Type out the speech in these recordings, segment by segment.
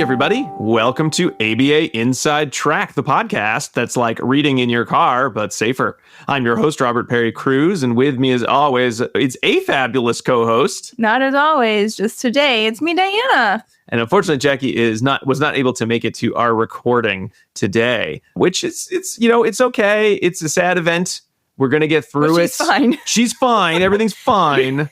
everybody. Welcome to ABA Inside Track, the podcast that's like reading in your car, but safer. I'm your host, Robert Perry Cruz, and with me as always, it's a fabulous co-host. Not as always, just today, it's me, Diana. And unfortunately, Jackie was not able to make it to our recording today, which it's okay. It's a sad event. We're going to get through it. She's fine. She's fine. Everything's fine.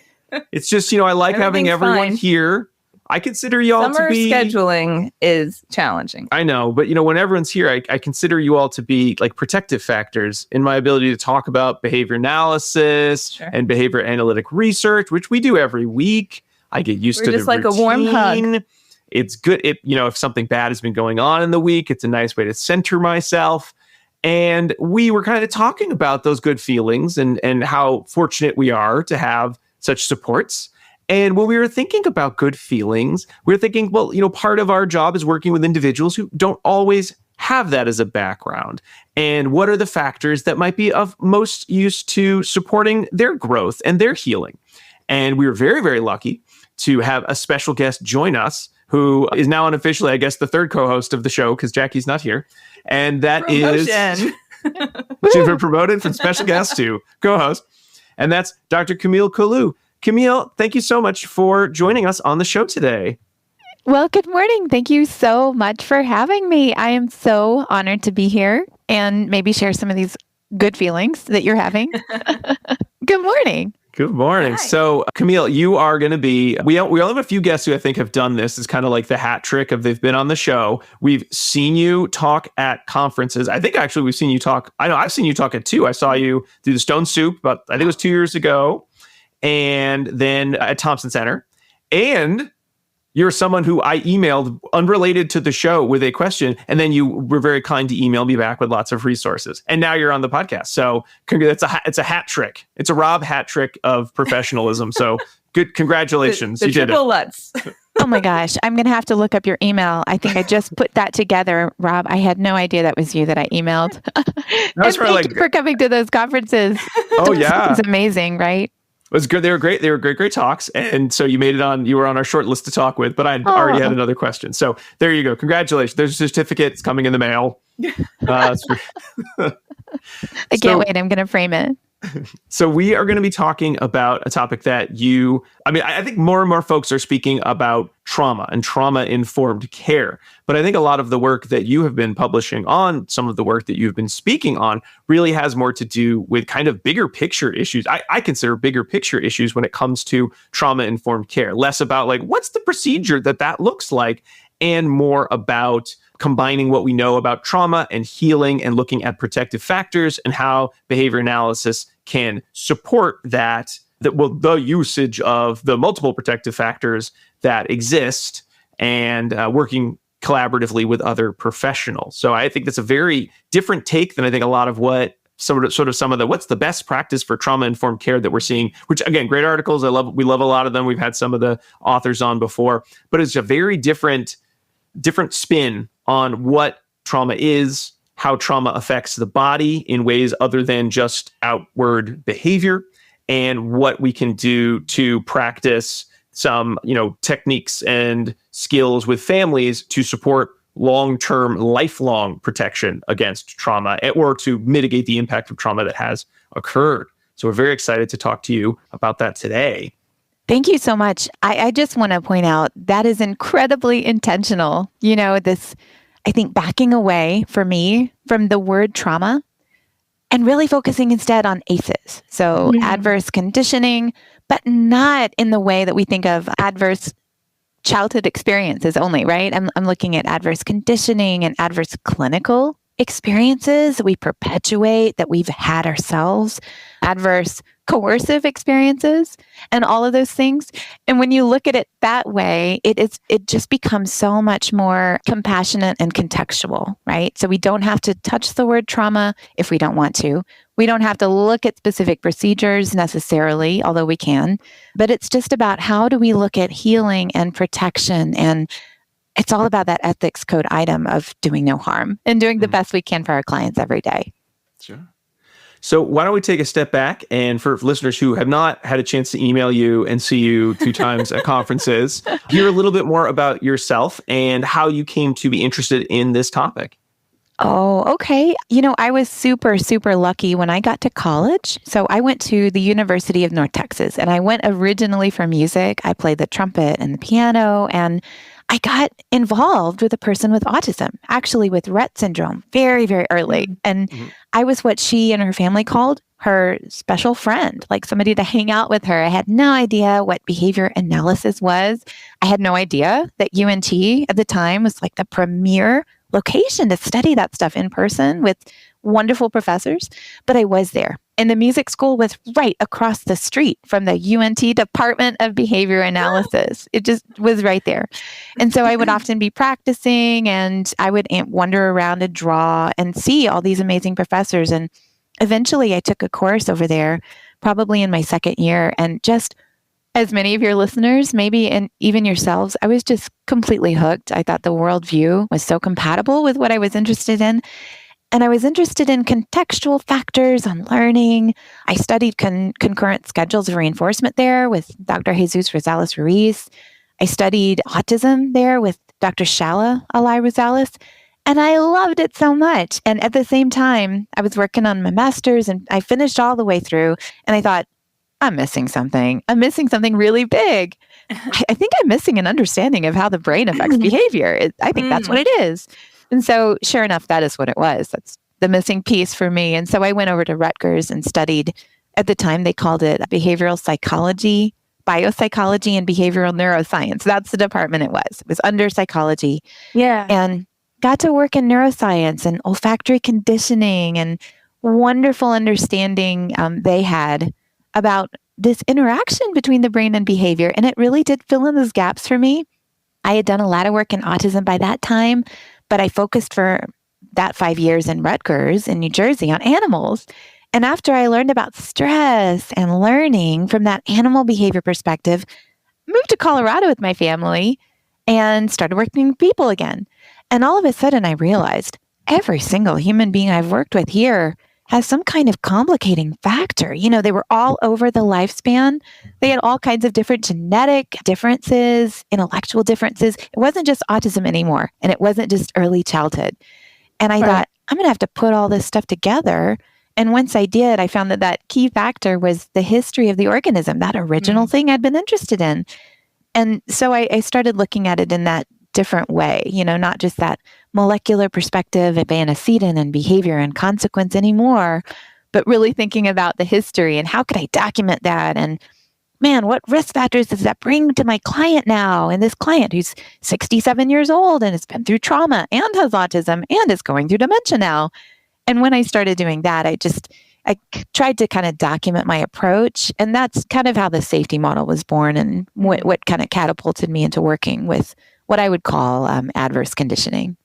It's just, I like having everyone here. I consider you all to be... Summer scheduling is challenging. I know, but when everyone's here, I consider you all to be like protective factors in my ability to talk about behavior analysis and behavior analytic research, which we do every week. I get used to the routine. We're just like a warm hug. It's good. If something bad has been going on in the week, it's a nice way to center myself. And we were kind of talking about those good feelings and how fortunate we are to have such supports. And when we were thinking about good feelings, we were thinking, well, part of our job is working with individuals who don't always have that as a background. And what are the factors that might be of most use to supporting their growth and their healing? And we were very, very lucky to have a special guest join us, who is now unofficially, I guess, the third co-host of the show because Jackie's not here. And that is... She's been promoted from special guest to co-host. And that's Dr. Camille Kolu. Camille, thank you so much for joining us on the show today. Well, good morning. Thank you so much for having me. I am so honored to be here and maybe share some of these good feelings that you're having. Good morning. Good morning. Hi. So, Camille, you are going to be, we only have a few guests who I think have done this. It's kind of like the hat trick of they've been on the show. We've seen you talk at conferences. I think actually we've seen you talk, I've seen you talk at two. I saw you do the Stone Soup, but I think it was 2 years ago. And then at Thompson Center. And you're someone who I emailed unrelated to the show with a question, and then you were very kind to email me back with lots of resources. And now you're on the podcast. So it's a hat trick. It's a Rob hat trick of professionalism. So good. Congratulations. The you did it. Lutz. Oh my gosh. I'm going to have to look up your email. I think I just put that together, Rob. I had no idea that was you that I emailed. Thank you for coming to those conferences. Oh, yeah. It's amazing, right? It was good. They were great. They were great talks. And so you made it on, you were on our short list to talk with, but I'd already had another question. So there you go. Congratulations. There's a certificate. It's coming in the mail. I can't wait. I'm going to frame it. So we are going to be talking about a topic that I think more and more folks are speaking about trauma and trauma-informed care. But I think a lot of the work that you have been publishing on, some of the work that you've been speaking on, really has more to do with kind of bigger picture issues. I consider bigger picture issues when it comes to trauma-informed care. Less about like, what's the procedure that looks like, and more about combining what we know about trauma and healing and looking at protective factors and how behavior analysis can support the usage of the multiple protective factors that exist and working collaboratively with other professionals. So I think that's a very different take than I think a lot of what some of the what's the best practice for trauma-informed care that we're seeing, which again, great articles. We love a lot of them. We've had some of the authors on before, but it's a very different spin on what trauma is, how trauma affects the body in ways other than just outward behavior, and what we can do to practice some, techniques and skills with families to support long-term, lifelong protection against trauma or to mitigate the impact of trauma that has occurred. So we're very excited to talk to you about that today. Thank you so much. I just want to point out that is incredibly intentional. I think backing away for me from the word trauma and really focusing instead on ACEs. So adverse conditioning, but not in the way that we think of adverse childhood experiences only, right? I'm looking at adverse conditioning and adverse clinical experiences we perpetuate that we've had ourselves, adverse coercive experiences, and all of those things. And when you look at it that way, it just becomes so much more compassionate and contextual, right? So we don't have to touch the word trauma if we don't want to. We don't have to look at specific procedures necessarily, although we can. But it's just about how do we look at healing and protection, and it's all about that ethics code item of doing no harm and doing the best we can for our clients every day. Sure. So why don't we take a step back, and for listeners who have not had a chance to email you and see you 2 times at conferences, hear a little bit more about yourself and how you came to be interested in this topic. Oh, okay. I was super, super lucky when I got to college. So I went to the University of North Texas, and I went originally for music. I played the trumpet and the piano, and I got involved with a person with autism, actually with Rett syndrome, very, very early. And I was what she and her family called her special friend, like somebody to hang out with her. I had no idea what behavior analysis was. I had no idea that UNT at the time was like the premier location to study that stuff in person with wonderful professors. But I was there. And the music school was right across the street from the UNT Department of Behavior Analysis. It just was right there. And so I would often be practicing, and I would wander around and draw and see all these amazing professors. And eventually I took a course over there, probably in my second year. And just as many of your listeners, maybe, and even yourselves, I was just completely hooked. I thought the worldview was so compatible with what I was interested in. And I was interested in contextual factors on learning. I studied concurrent schedules of reinforcement there with Dr. Jesus Rosales Ruiz. I studied autism there with Dr. Shala Alai Rosales. And I loved it so much. And at the same time, I was working on my master's, and I finished all the way through. And I thought, I'm missing something. I'm missing something really big. I think I'm missing an understanding of how the brain affects behavior. I think that's what it is. And so, sure enough, that is what it was. That's the missing piece for me. And so I went over to Rutgers and studied, at the time they called it behavioral psychology, biopsychology, and behavioral neuroscience. That's the department it was. It was under psychology. Yeah. And got to work in neuroscience and olfactory conditioning, and wonderful understanding they had about this interaction between the brain and behavior. And it really did fill in those gaps for me. I had done a lot of work in autism by that time, but I focused for that 5 years in Rutgers in New Jersey on animals. And after I learned about stress and learning from that animal behavior perspective, moved to Colorado with my family and started working with people again. And all of a sudden I realized every single human being I've worked with here has some kind of complicating factor. They were all over the lifespan. They had all kinds of different genetic differences, intellectual differences. It wasn't just autism anymore. And it wasn't just early childhood. And I thought, I'm going to have to put all this stuff together. And once I did, I found that key factor was the history of the organism, that original thing I'd been interested in. And so I started looking at it in that different way, not just that molecular perspective of antecedent and behavior and consequence anymore, but really thinking about the history and how could I document that? And man, what risk factors does that bring to my client now? And this client who's 67 years old and has been through trauma and has autism and is going through dementia now. And when I started doing that, I tried to kind of document my approach. And that's kind of how the safety model was born, and what kind of catapulted me into working with what I would call adverse conditioning.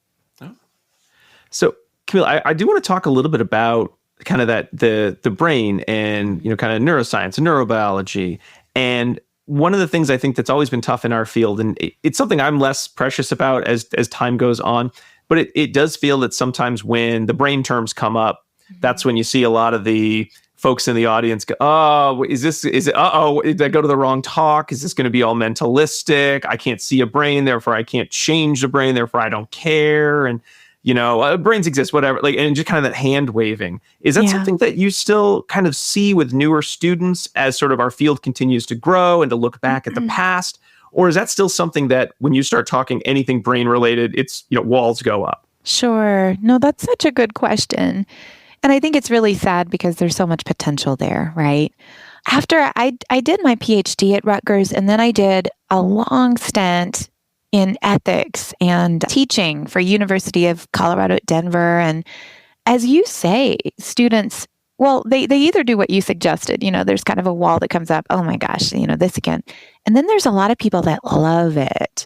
So, Camille, I do want to talk a little bit about kind of the brain and kind of neuroscience and neurobiology. And one of the things I think that's always been tough in our field, and it's something I'm less precious about as time goes on, but it does feel that sometimes when the brain terms come up, that's when you see a lot of the folks in the audience go, oh, did I go to the wrong talk? Is this going to be all mentalistic? I can't see a brain, therefore I can't change the brain, therefore I don't care. And, brains exist, whatever, and just kind of that hand waving. Is that something that you still kind of see with newer students as sort of our field continues to grow and to look back at the past? Or is that still something that when you start talking anything brain related, it's, walls go up? Sure. No, that's such a good question. And I think it's really sad because there's so much potential there, right? After I did my PhD at Rutgers, and then I did a long stint in ethics and teaching for University of Colorado at Denver. And as you say, students, well, they either do what you suggested, there's kind of a wall that comes up, oh my gosh, this again. And then there's a lot of people that love it.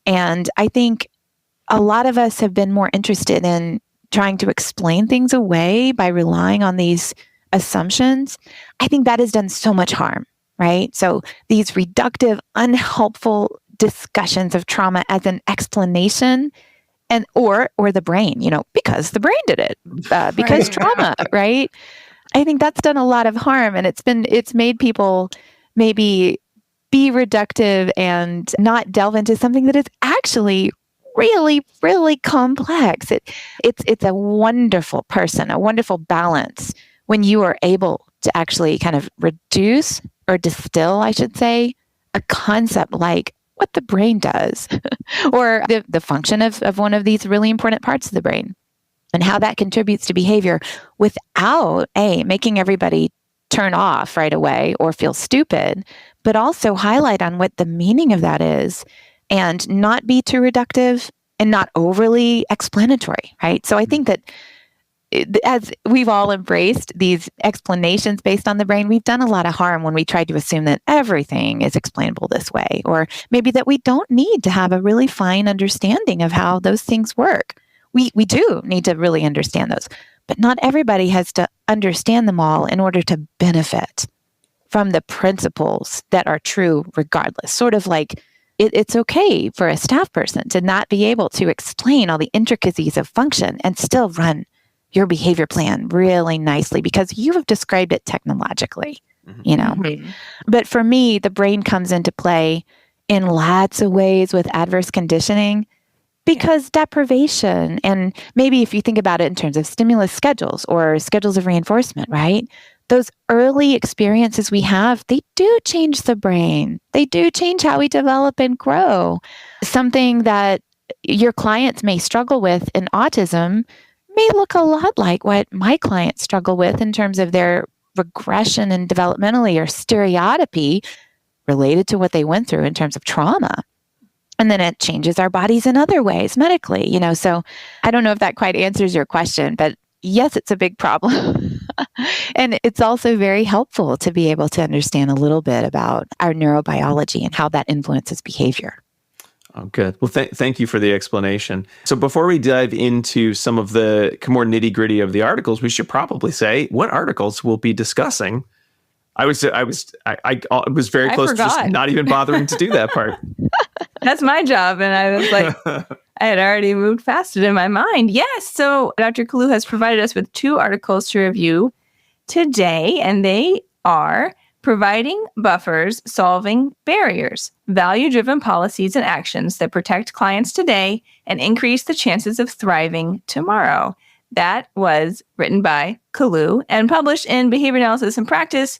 And I think a lot of us have been more interested in trying to explain things away by relying on these assumptions. I think that has done so much harm, right? So these reductive, unhelpful discussions of trauma as an explanation, and or the brain, because the brain did it, because trauma, right? I think that's done a lot of harm, and it's made people maybe be reductive and not delve into something that is actually really, really complex. It's a wonderful person, a wonderful balance when you are able to actually kind of reduce or distill, I should say, a concept like what the brain does or the function of one of these really important parts of the brain and how that contributes to behavior without making everybody turn off right away or feel stupid, but also highlight on what the meaning of that is and not be too reductive and not overly explanatory, right? So I think that as we've all embraced these explanations based on the brain, we've done a lot of harm when we tried to assume that everything is explainable this way, or maybe that we don't need to have a really fine understanding of how those things work. We do need to really understand those, but not everybody has to understand them all in order to benefit from the principles that are true regardless. Sort of like it's okay for a staff person to not be able to explain all the intricacies of function and still run your behavior plan really nicely because you have described it technologically, you know. Mm-hmm. But for me, the brain comes into play in lots of ways with adverse conditioning because deprivation, and maybe if you think about it in terms of stimulus schedules or schedules of reinforcement, right? Those early experiences we have, they do change the brain. They do change how we develop and grow. Something that your clients may struggle with in autism may look a lot like what my clients struggle with in terms of their regression and developmentally or stereotypy related to what they went through in terms of trauma. And then it changes our bodies in other ways medically, you know. So I don't know if that quite answers your question, but yes, it's a big problem. And it's also very helpful to be able to understand a little bit about our neurobiology and how that influences behavior. Oh, good. Well, thank you for the explanation. So before we dive into some of the more nitty gritty of the articles, we should probably say what articles we'll be discussing. I was very close to just not even bothering to do that part. That's my job. And I was like, I had already moved past it in my mind. Yes. So Dr. Kolu has provided us with 2 articles to review today, and they are Providing Buffers, Solving Barriers, Value-Driven Policies and Actions that Protect Clients Today and Increase the Chances of Thriving Tomorrow. That was written by Kolu and published in Behavior Analysis and Practice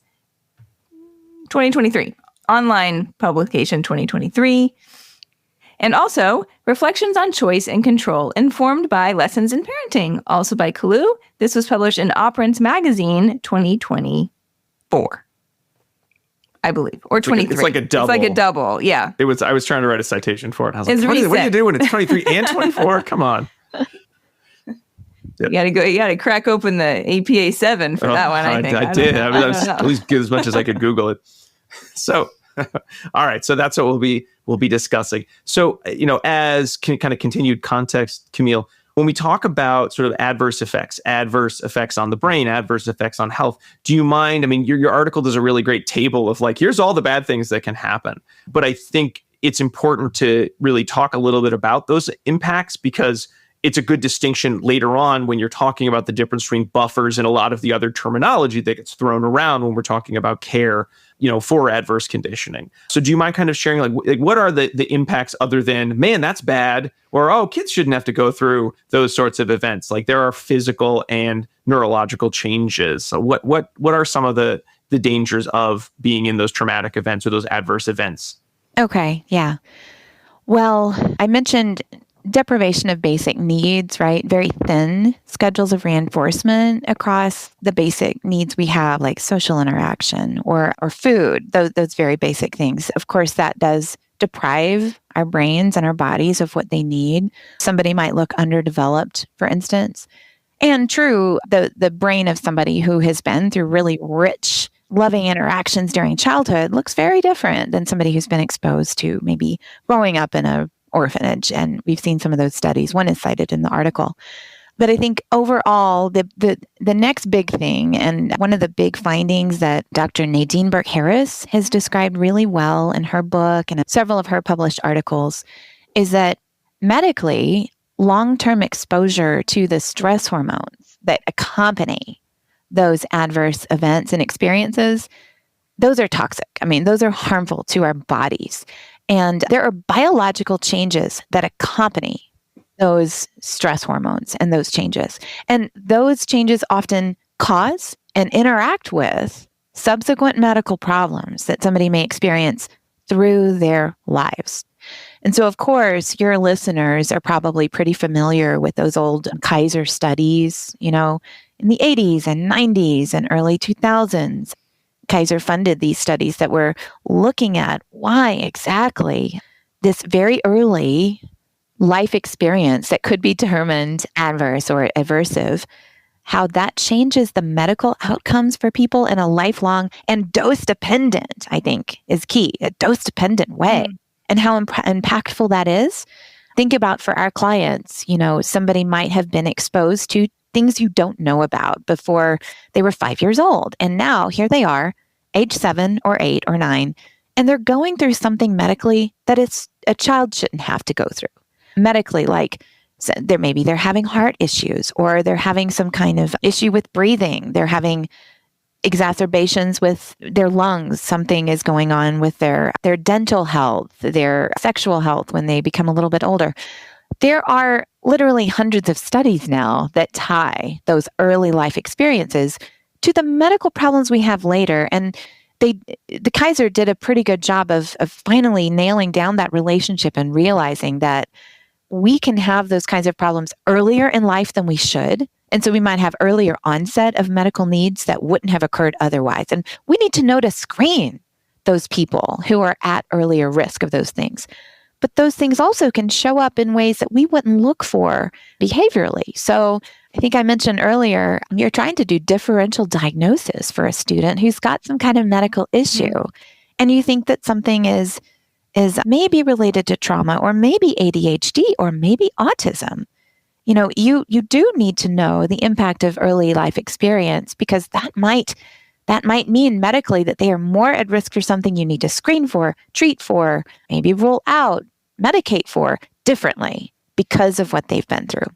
2023, online publication 2023. And also, Reflections on Choice and Control, Informed by Lessons in Parenting, also by Kolu. This was published in Operance Magazine 2024. I believe, or 23. It's like a double. It's like a double, yeah. I was trying to write a citation for it. I was like, It's what do you reset. do when it's 23 and 24? Come on. Yep. You gotta crack open the APA 7 for that one, I think. I did. I was at least get as much as I could Google it. So, all right. So that's what we'll be discussing. So, you know, as kind of continued context, Camille, when we talk about sort of adverse effects on the brain, adverse effects on health, do you mind? I mean, your article does a really great table of like, here's all the bad things that can happen. But I think it's important to really talk a little bit about those impacts because it's a good distinction later on when you're talking about the difference between buffers and a lot of the other terminology that gets thrown around when we're talking about care, you know, for adverse conditioning. So do you mind kind of sharing like what are the impacts other than, man, that's bad, or, oh, kids shouldn't have to go through those sorts of events? Like there are physical and neurological changes. So what are some of the dangers of being in those traumatic events or those adverse events? Okay, yeah. Well, I mentioned deprivation of basic needs, right? Very thin schedules of reinforcement across the basic needs we have, like social interaction or food, those very basic things. Of course, that does deprive our brains and our bodies of what they need. Somebody might look underdeveloped, for instance. And true, the brain of somebody who has been through really rich, loving interactions during childhood looks very different than somebody who's been exposed to maybe growing up in a orphanage. And we've seen some of those studies. One is cited in the article. But I think overall, the next big thing, and one of the big findings that Dr. Nadine Burke-Harris has described really well in her book and several of her published articles, is that medically, long-term exposure to the stress hormones that accompany those adverse events and experiences, those are toxic. I mean, those are harmful to our bodies. And there are biological changes that accompany those stress hormones and those changes. And those changes often cause and interact with subsequent medical problems that somebody may experience through their lives. And so, of course, your listeners are probably pretty familiar with those old Kaiser studies, in the 80s and 90s and early 2000s. Kaiser funded these studies that were looking at why exactly this very early life experience that could be determined adverse or aversive, how that changes the medical outcomes for people in a lifelong and dose-dependent, I think, is key, a dose-dependent way. And how impactful that is. Think about for our clients, somebody might have been exposed to things you don't know about before they were 5 years old. And now here they are, age 7 or 8 or 9, and they're going through something medically that a child shouldn't have to go through. Medically, like they're having heart issues, or they're having some kind of issue with breathing. They're having exacerbations with their lungs. Something is going on with their dental health, their sexual health when they become a little bit older. There are literally hundreds of studies now that tie those early life experiences to the medical problems we have later. And the Kaiser did a pretty good job of finally nailing down that relationship and realizing that we can have those kinds of problems earlier in life than we should. And so we might have earlier onset of medical needs that wouldn't have occurred otherwise. And we need to know to screen those people who are at earlier risk of those things. But those things also can show up in ways that we wouldn't look for behaviorally. So I think I mentioned earlier, you're trying to do differential diagnosis for a student who's got some kind of medical issue. And you think that something is maybe related to trauma, or maybe ADHD, or maybe autism. You do need to know the impact of early life experience, because that might mean medically that they are more at risk for something you need to screen for, treat for, maybe rule out, medicate for differently because of what they've been through.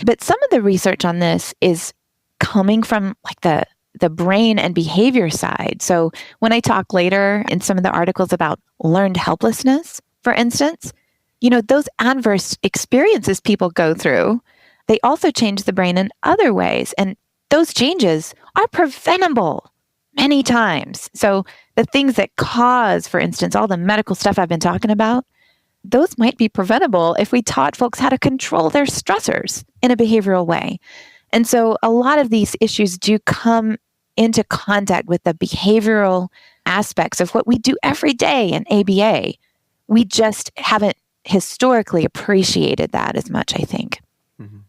But some of the research on this is coming from like the brain and behavior side. So when I talk later in some of the articles about learned helplessness, for instance, those adverse experiences people go through, they also change the brain in other ways. And those changes are preventable many times. So the things that cause, for instance, all the medical stuff I've been talking about, those might be preventable if we taught folks how to control their stressors in a behavioral way. And so a lot of these issues do come into contact with the behavioral aspects of what we do every day in ABA. We just haven't historically appreciated that as much, I think. Mm-hmm.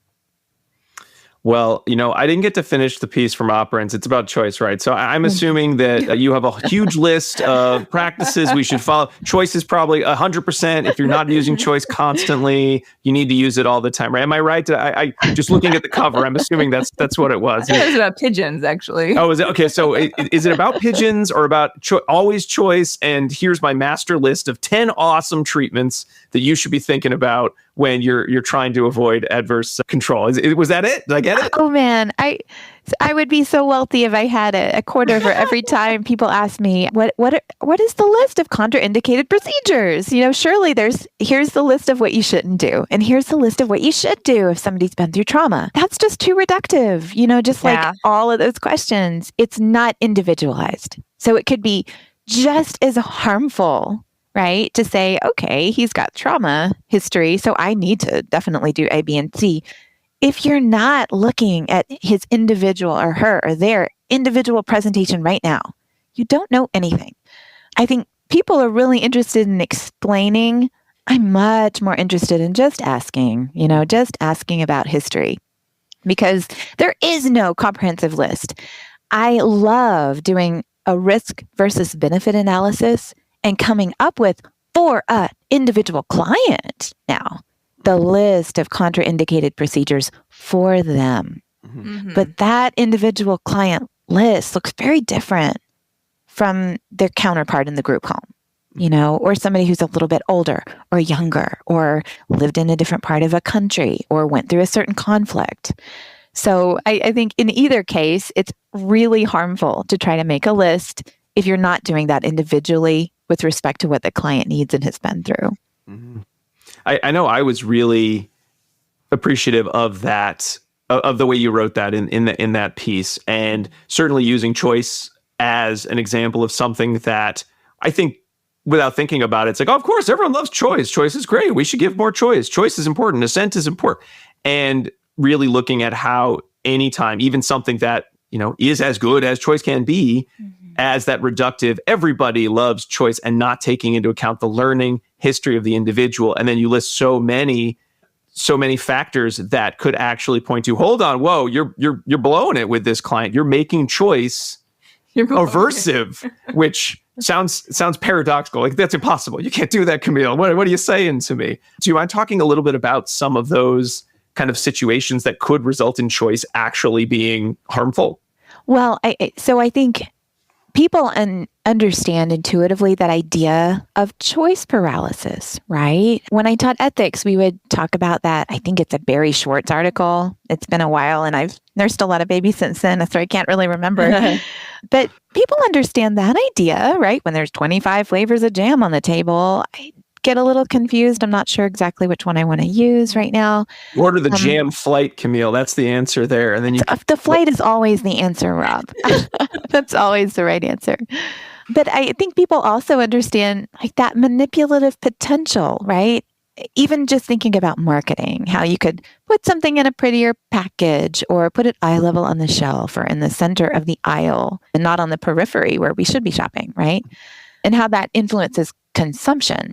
Well, I didn't get to finish the piece from operants. It's about choice, right? So I'm assuming that you have a huge list of practices we should follow. Choice is probably 100%. If you're not using choice constantly, you need to use it all the time, right? Am I right? I just looking at the cover, I'm assuming that's what it was. It was about pigeons, actually. Oh, is it? Okay, so is it about pigeons or about always choice? And here's my master list of 10 awesome treatments that you should be thinking about when you're trying to avoid adverse control. Was that it? Did I get it? Oh man, I would be so wealthy if I had a quarter for every time people ask me what is the list of contraindicated procedures? Surely here's the list of what you shouldn't do, and here's the list of what you should do if somebody's been through trauma. That's just too reductive. Like all of those questions, it's not individualized. So it could be just as harmful, right? To say, okay, he's got trauma history, so I need to definitely do A, B, and C. If you're not looking at his individual or her or their individual presentation right now, you don't know anything. I think people are really interested in explaining. I'm much more interested in just asking about history, because there is no comprehensive list. I love doing a risk versus benefit analysis and coming up with, for an individual client now, the list of contraindicated procedures for them. Mm-hmm. But that individual client list looks very different from their counterpart in the group home, or somebody who's a little bit older or younger, or lived in a different part of a country, or went through a certain conflict. So I think in either case, it's really harmful to try to make a list if you're not doing that individually with respect to what the client needs and has been through. Mm-hmm. I know I was really appreciative of that, of the way you wrote that in that piece, and certainly using choice as an example of something that I think, without thinking about it, it's like, oh, of course, everyone loves choice. Choice is great. We should give more choice. Choice is important. Assent is important. And really looking at how anytime, even something that, is as good as choice can be, as that reductive, everybody loves choice, and not taking into account the learning history of the individual. And then you list so many factors that could actually point to, hold on, whoa, you're blowing it with this client. You're making choice aversive, which sounds paradoxical. Like, that's impossible. You can't do that, Camille. What are you saying to me? Do you mind talking a little bit about some of those kind of situations that could result in choice actually being harmful? Well, I think people understand intuitively that idea of choice paralysis, right? When I taught ethics, we would talk about that. I think it's a Barry Schwartz article. It's been a while, and I've nursed a lot of babies since then, so I can't really remember. But people understand that idea, right? When there's 25 flavors of jam on the table, I get a little confused. I'm not sure exactly which one I want to use right now. Order the jam flight, Camille. That's the answer there. And then the flight is always the answer, Rob. That's always the right answer. But I think people also understand like that manipulative potential, right? Even just thinking about marketing, how you could put something in a prettier package or put it eye level on the shelf or in the center of the aisle and not on the periphery where we should be shopping, right? And how that influences consumption.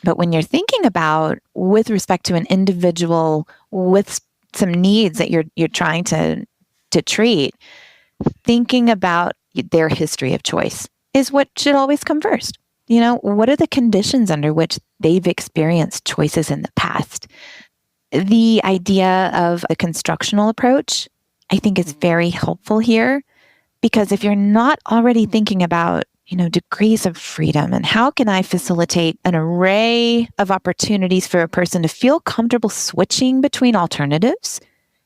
But when you're thinking about with respect to an individual with some needs that you're trying to treat, thinking about their history of choice is what should always come first. What are the conditions under which they've experienced choices in the past? The idea of a constructional approach, I think, is very helpful here, because if you're not already thinking about degrees of freedom and how can I facilitate an array of opportunities for a person to feel comfortable switching between alternatives,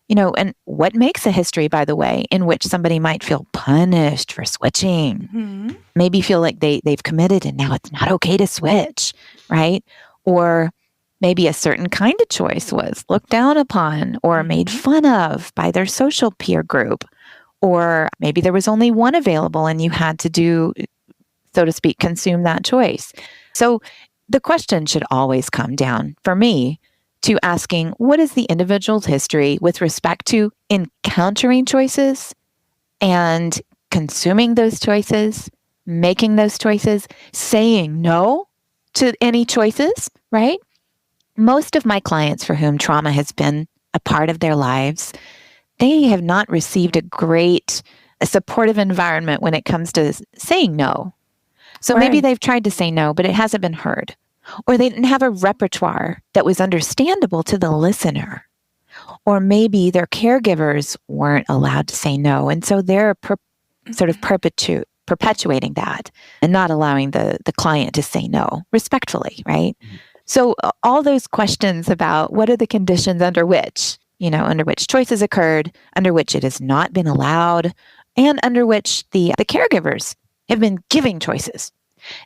and what makes a history, by the way, in which somebody might feel punished for switching, maybe feel like they've committed and now it's not okay to switch, right? Or maybe a certain kind of choice was looked down upon or made fun of by their social peer group, or maybe there was only one available and you had to do, so to speak, consume that choice. So the question should always come down, for me, to asking, what is the individual's history with respect to encountering choices and consuming those choices, making those choices, saying no to any choices, right? Most of my clients for whom trauma has been a part of their lives, they have not received a supportive environment when it comes to saying no. So maybe they've tried to say no, but it hasn't been heard. Or they didn't have a repertoire that was understandable to the listener. Or maybe their caregivers weren't allowed to say no. And so they're sort of perpetuating that and not allowing the client to say no respectfully, right? So all those questions about what are the conditions under which choices occurred, under which it has not been allowed, and under which the caregivers have been giving choices.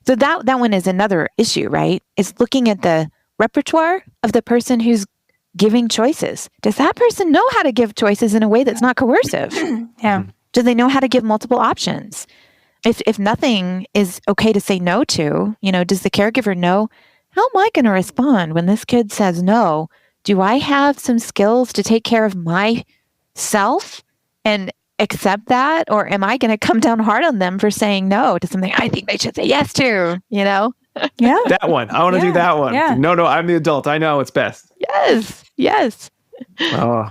So that one is another issue, right? Is looking at the repertoire of the person who's giving choices. Does that person know how to give choices in a way that's not coercive? Yeah. Do they know how to give multiple options? If nothing is okay to say no to, does the caregiver know, how am I going to respond when this kid says no? Do I have some skills to take care of myself and accept that? Or am I going to come down hard on them for saying no to something I think they should say yes to, Yeah. That one. I want to do that one. Yeah. No, I'm the adult. I know it's best. Yes. Oh.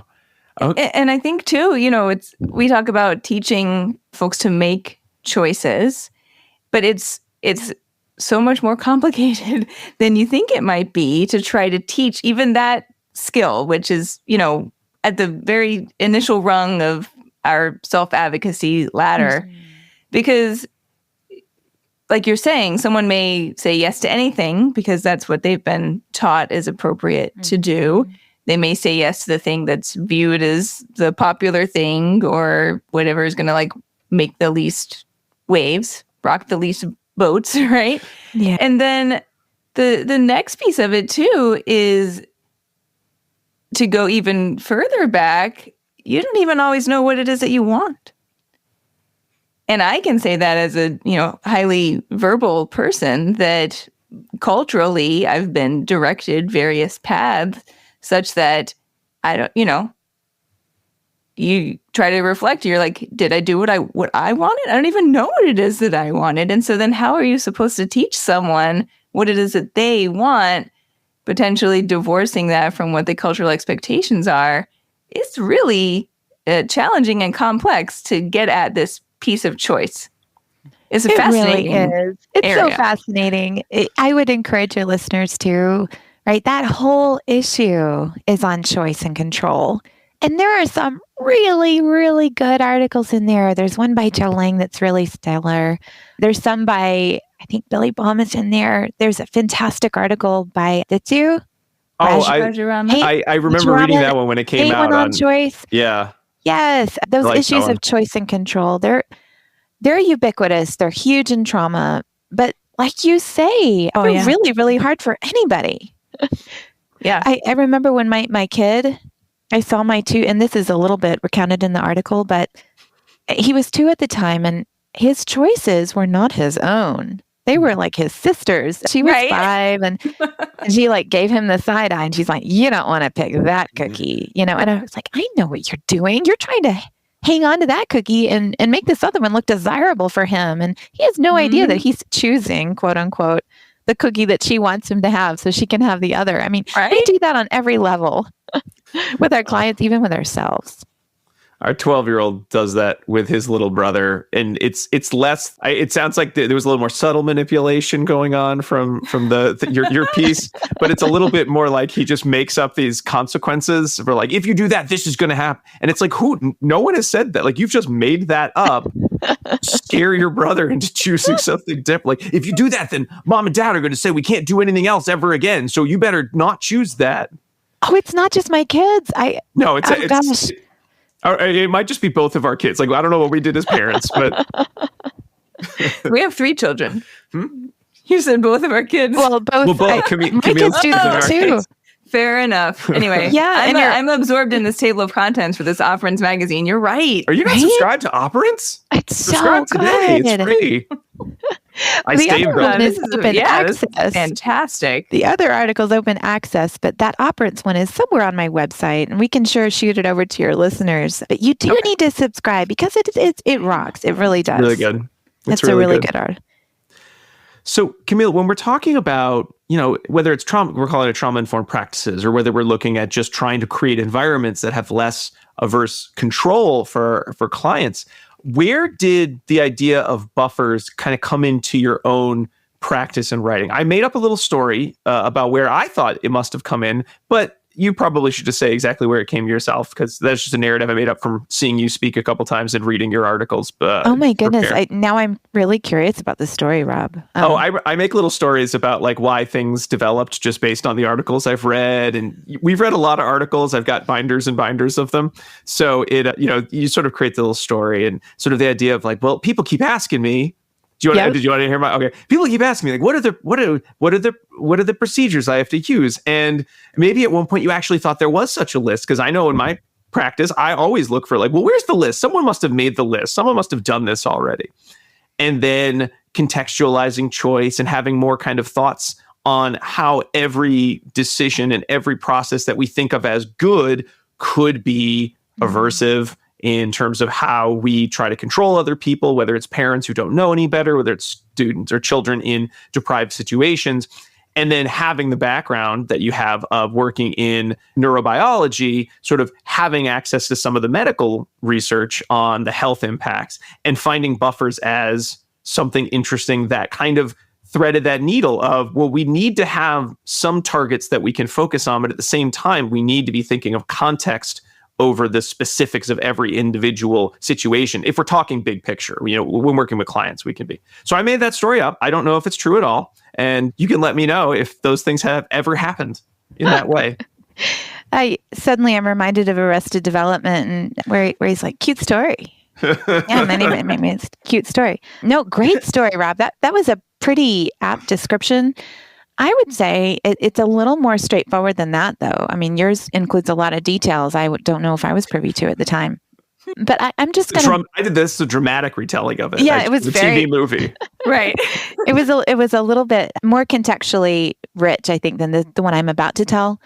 Okay. And I think too, we talk about teaching folks to make choices, but it's so much more complicated than you think it might be to try to teach even that skill, which is, at the very initial rung of our self-advocacy ladder. Because like you're saying, someone may say yes to anything because that's what they've been taught is appropriate to do. they may say yes to the thing that's viewed as the popular thing or whatever is going to like make the least waves, rock the least boats, right? Yeah. And then the next piece of it too is to go even further back. You don't even always know what it is that you want. And I can say that as a, highly verbal person that culturally I've been directed various paths such that I don't, you try to reflect. You're like, did I do what I wanted? I don't even know what it is that I wanted. And so then how are you supposed to teach someone what it is that they want, potentially divorcing that from what the cultural expectations are? It's really challenging and complex to get at this piece of choice. It's fascinating. Really is. It's area. So fascinating. I would encourage your listeners to, right? That whole issue is on choice and control. And there are some really, really good articles in there. There's one by Joe Lang that's really stellar. There's some by, I think, Billy Baum is in there. There's a fantastic article by Ditsu. I remember reading that one when it came out on choice. Yeah. Yes, those issues of choice and control, they're ubiquitous. They're huge in trauma. But like you say, they're really, really hard for anybody. Yeah. I remember when my kid, I saw my 2, and this is a little bit recounted in the article, but he was 2 at the time, and his choices were not his own. They were like his sister's. She was 5, and she like gave him the side eye, and she's like, "You don't want to pick that cookie," And I was like, "I know what you're doing. You're trying to hang on to that cookie and make this other one look desirable for him." And he has no idea that he's choosing, quote unquote, the cookie that she wants him to have so she can have the other. I mean, we do that on every level with our clients, even with ourselves. Our 12-year-old does that with his little brother, and it's less. It sounds like there was a little more subtle manipulation going on from your piece, but it's a little bit more like he just makes up these consequences for like, if you do that, this is going to happen, and it's like, no one has said that. Like, you've just made that up. Scare your brother into choosing something different. Like, if you do that, then mom and dad are going to say we can't do anything else ever again. So you better not choose that. Oh, it's not just my kids. Gosh. It might just be both of our kids. Like, I don't know what we did as parents, but we have 3 children. You said both of our kids. Well, both. My kids do that too. Fair enough. Anyway, I'm absorbed in this table of contents for this Operants magazine. You're right. Are you not subscribed to Operants? It's so good. It's free. I the stayed other one is open access. Fantastic. The other article is open access, but that Operants one is somewhere on my website, and we can shoot it over to your listeners. But you do need to subscribe because it rocks. It really does. Really good. It's a really good art. So, Camille, when we're talking about, whether it's trauma, we're calling it trauma-informed practices, or whether we're looking at just trying to create environments that have less averse control for clients, where did the idea of buffers kind of come into your own practice and writing? I made up a little story about where I thought it must have come in, but you probably should just say exactly where it came yourself, because that's just a narrative I made up from seeing you speak a couple times and reading your articles. Oh my goodness. Now I'm really curious about the story, Rob. I make little stories about like why things developed just based on the articles I've read. And we've read a lot of articles. I've got binders and binders of them. So you sort of create the little story and sort of the idea of like, well, people keep asking me, did you want to hear my? Okay. People keep asking me like, what are the procedures I have to use? And maybe at one point you actually thought there was such a list, because I know in my practice I always look for like, well, where's the list? Someone must have made the list. Someone must have done this already. And then contextualizing choice and having more kind of thoughts on how every decision and every process that we think of as good could be aversive in terms of how we try to control other people, whether it's parents who don't know any better, whether it's students or children in deprived situations. And then having the background that you have of working in neurobiology, sort of having access to some of the medical research on the health impacts and finding buffers as something interesting that kind of threaded that needle of, well, we need to have some targets that we can focus on, but at the same time, we need to be thinking of context over the specifics of every individual situation. If we're talking big picture, when working with clients, we can be. So I made that story up. I don't know if it's true at all. And you can let me know if those things have ever happened in that way. I'm reminded of Arrested Development, and where he's like, cute story. Yeah, maybe it's cute story. No, great story, Rob. That was a pretty apt description. I would say it's a little more straightforward than that, though. I mean, yours includes a lot of details I don't know if I was privy to at the time. But I'm just going to... I did this, a dramatic retelling of it. Yeah, it was the very... TV movie. Right. It was a little bit more contextually rich, I think, than the one I'm about to tell.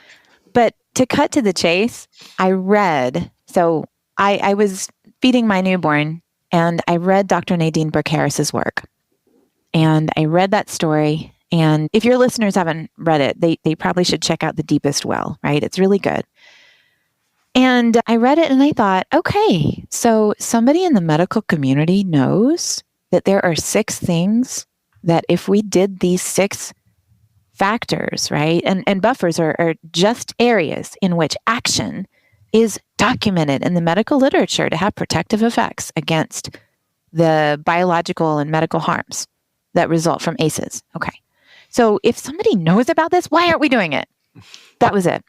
But to cut to the chase, I read... So I was feeding my newborn, and I read Dr. Nadine Burke-Harris's work. And I read that story... And if your listeners haven't read it, they probably should check out The Deepest Well, right? It's really good. And I read it and I thought, okay, so somebody in the medical community knows that there are 6 things that if we did these 6 factors, right? And buffers are just areas in which action is documented in the medical literature to have protective effects against the biological and medical harms that result from ACEs. Okay. So if somebody knows about this, why aren't we doing it? That was it.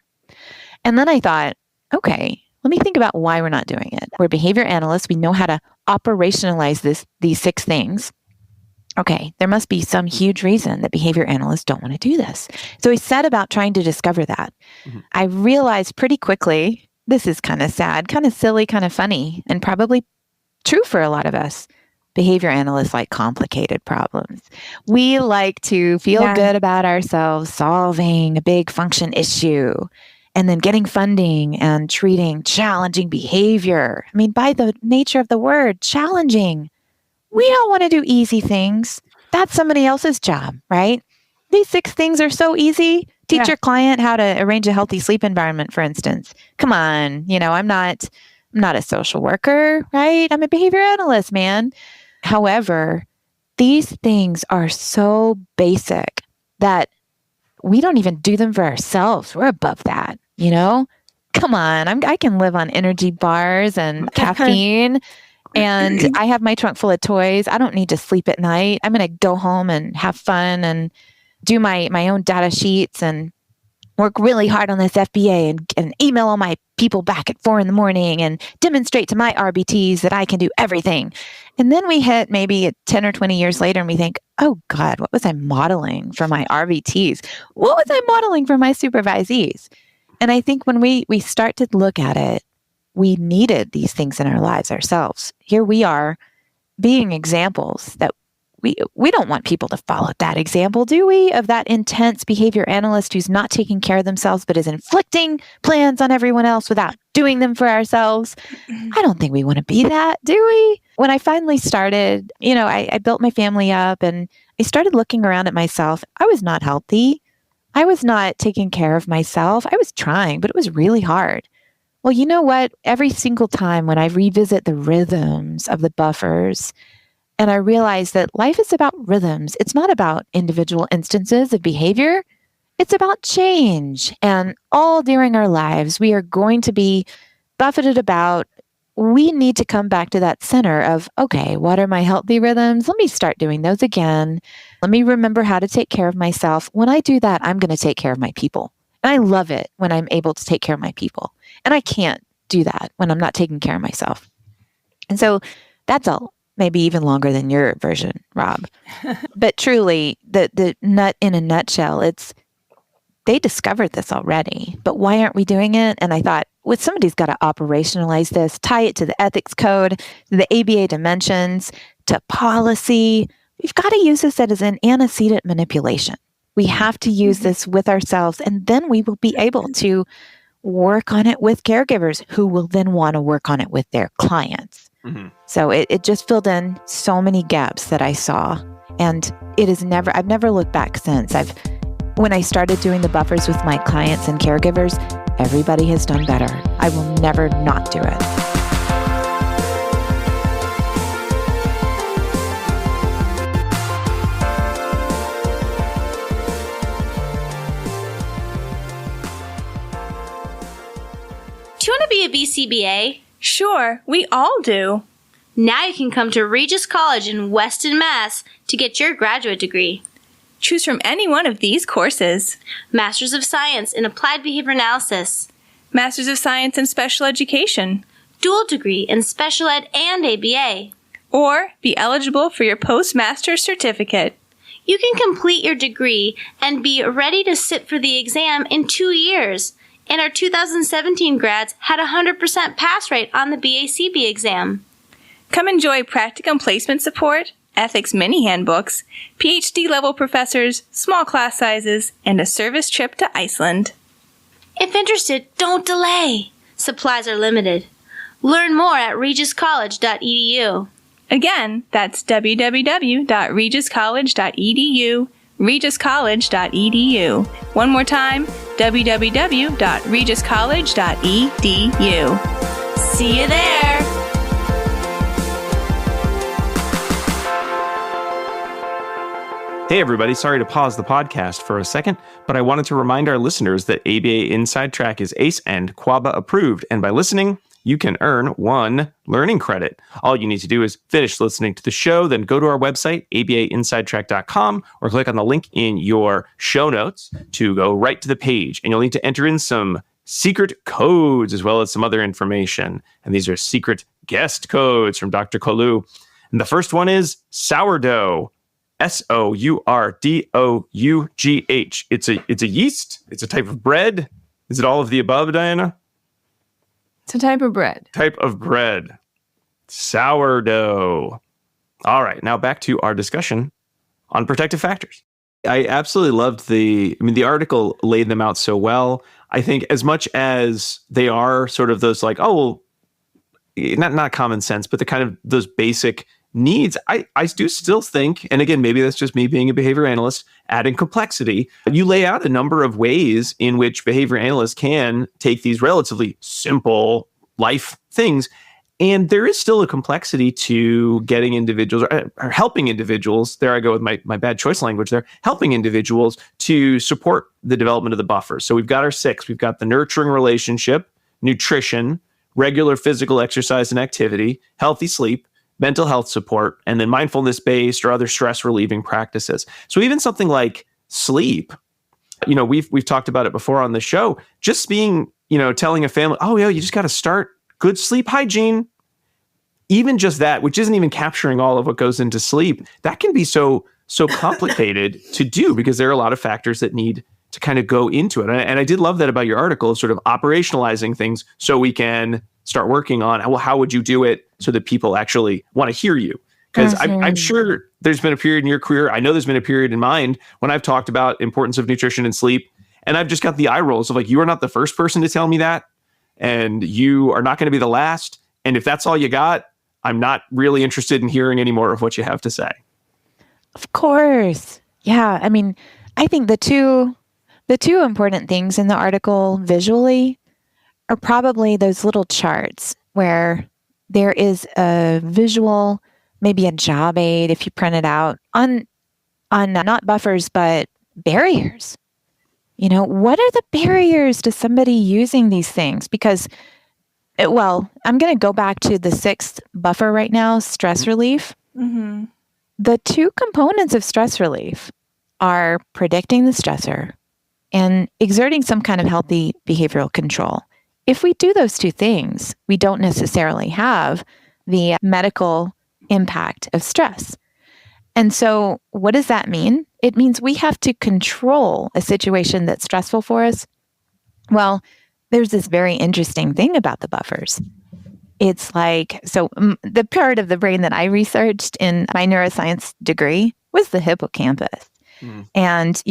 And then I thought, okay, let me think about why we're not doing it. We're behavior analysts. We know how to operationalize these 6 things. Okay, there must be some huge reason that behavior analysts don't want to do this. So we set about trying to discover that. Mm-hmm. I realized pretty quickly, this is kind of sad, kind of silly, kind of funny, and probably true for a lot of us. Behavior analysts like complicated problems. We like to feel good about ourselves solving a big function issue and then getting funding and treating challenging behavior. I mean, by the nature of the word, challenging. We don't want to do easy things. That's somebody else's job, right? These 6 things are so easy. Teach your client how to arrange a healthy sleep environment, for instance. Come on, I'm not a social worker, right? I'm a behavior analyst, man. However, these things are so basic that we don't even do them for ourselves. We're above that, Come on, I can live on energy bars and caffeine, and I have my trunk full of toys. I don't need to sleep at night. I'm going to go home and have fun and do my own data sheets and work really hard on this FBA and email all my people back at 4 a.m. and demonstrate to my RBTs that I can do everything. And then we hit maybe 10 or 20 years later and we think, oh God, what was I modeling for my RBTs? What was I modeling for my supervisees? And I think when we start to look at it, we needed these things in our lives ourselves. Here we are being examples that we don't want people to follow that example, do we? Of that intense behavior analyst who's not taking care of themselves, but is inflicting plans on everyone else without doing them for ourselves. I don't think we want to be that, do we? When I finally started, I built my family up and I started looking around at myself. I was not healthy. I was not taking care of myself. I was trying, but it was really hard. Well, you know what? Every single time when I revisit the rhythms of the buffers, and I realized that life is about rhythms. It's not about individual instances of behavior. It's about change. And all during our lives, we are going to be buffeted about. We need to come back to that center of, okay, what are my healthy rhythms? Let me start doing those again. Let me remember how to take care of myself. When I do that, I'm going to take care of my people. And I love it when I'm able to take care of my people. And I can't do that when I'm not taking care of myself. And so that's all. Maybe even longer than your version, Rob. But truly, the nut in a nutshell, they discovered this already, but why aren't we doing it? And I thought, well, somebody's got to operationalize this, tie it to the ethics code, to the ABA dimensions, to policy. We've got to use this as an antecedent manipulation. We have to use this with ourselves, and then we will be able to work on it with caregivers who will then want to work on it with their clients. Mm-hmm. So it just filled in so many gaps that I saw. And I've never looked back since. When I started doing the buffers with my clients and caregivers, everybody has done better. I will never not do it. Do you want to be a BCBA? Sure, we all do. Now you can come to Regis College in Weston, Mass. to get your graduate degree. Choose from any one of these courses. Masters of Science in Applied Behavior Analysis, Masters of Science in Special Education, dual degree in special ed and ABA, or be eligible for your postmaster's certificate. You can complete your degree and be ready to sit for the exam in 2 years. And our 2017 grads had a 100% pass rate on the BACB exam. Come enjoy practicum placement support, ethics mini handbooks, PhD level professors, small class sizes, and a service trip to Iceland. If interested, don't delay. Supplies are limited. Learn more at regiscollege.edu. Again, that's www.regiscollege.edu, regiscollege.edu. One more time, www.regiscollege.edu. See you there! Hey everybody, sorry to pause the podcast for a second, but I wanted to remind our listeners that ABA Inside Track is ACE and QABA approved, and by listening, you can earn 1 learning credit. All you need to do is finish listening to the show, then go to our website, abainsidetrack.com, or click on the link in your show notes to go right to the page. And you'll need to enter in some secret codes as well as some other information. And these are secret guest codes from Dr. Kolu. And the first one is sourdough. SOURDOUGH. It's a yeast. It's a type of bread. Is it all of the above, Diana? It's a type of bread. Type of bread. Sourdough. All right, now back to our discussion on protective factors. I absolutely loved the article laid them out so well. I think as much as they are sort of those like, oh, well, not common sense, but the kind of those basic needs, I do still think, and again, maybe that's just me being a behavior analyst, adding complexity. You lay out a number of ways in which behavior analysts can take these relatively simple life things, and there is still a complexity to getting individuals or helping individuals, there I go with my bad choice language there, helping individuals to support the development of the buffers. So we've got our 6, we've got the nurturing relationship, nutrition, regular physical exercise and activity, healthy sleep, mental health support, and then mindfulness-based or other stress-relieving practices. So even something like sleep, we've talked about it before on the show, just being, telling a family, oh, yeah, you just got to start good sleep hygiene. Even just that, which isn't even capturing all of what goes into sleep, that can be so complicated to do because there are a lot of factors that need to kind of go into it. And I did love that about your article, sort of operationalizing things so we can start working on, well, how would you do it so that people actually want to hear you? Because I'm sure there's been a period in your career, I know there's been a period in mine when I've talked about importance of nutrition and sleep, and I've just got the eye rolls of like, you are not the first person to tell me that, and you are not going to be the last. And if that's all you got, I'm not really interested in hearing any more of what you have to say. Of course. Yeah. I mean, I think the two important things in the article visually are probably those little charts where there is a visual, maybe a job aid if you print it out on not buffers, but barriers. What are the barriers to somebody using these things? Because, I'm going to go back to the 6th buffer right now, stress relief. Mm-hmm. The 2 components of stress relief are predicting the stressor and exerting some kind of healthy behavioral control. If we do those 2 things, we don't necessarily have the medical impact of stress. And so what does that mean? It means we have to control a situation that's stressful for us. Well, there's this very interesting thing about the buffers. It's like, the part of the brain that I researched in my neuroscience degree was the hippocampus. Mm. And,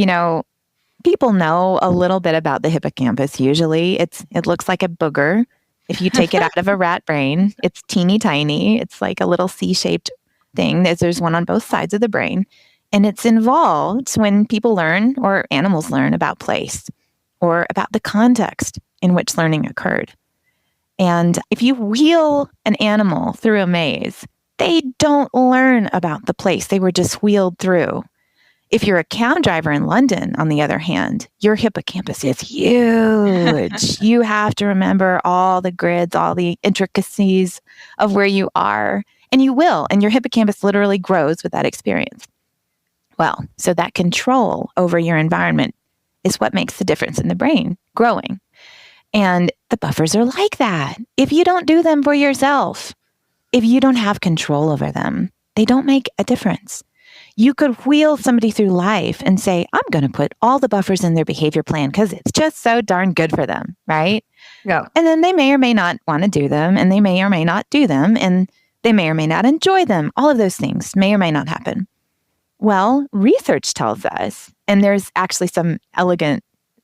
people know a little bit about the hippocampus. Usually it looks like a booger. If you take it out of a rat brain, it's teeny tiny. It's like a little C-shaped thing. There's one on both sides of the brain. And it's involved when people learn or animals learn about place or about the context in which learning occurred. And if you wheel an animal through a maze, they don't learn about the place they were just wheeled through. If you're a cab driver in London, on the other hand, your hippocampus is huge. You have to remember all the grids, all the intricacies of where you are, and you will. And your hippocampus literally grows with that experience. Well, so that control over your environment is what makes the difference in the brain growing. And the buffers are like that. If you don't do them for yourself, if you don't have control over them, they don't make a difference. You could wheel somebody through life and say, I'm going to put all the buffers in their behavior plan because it's just so darn good for them, right? Yeah. And then they may or may not want to do them, and they may or may not do them, and they may or may not enjoy them. All of those things may or may not happen. Well, research tells us, and there's actually some elegant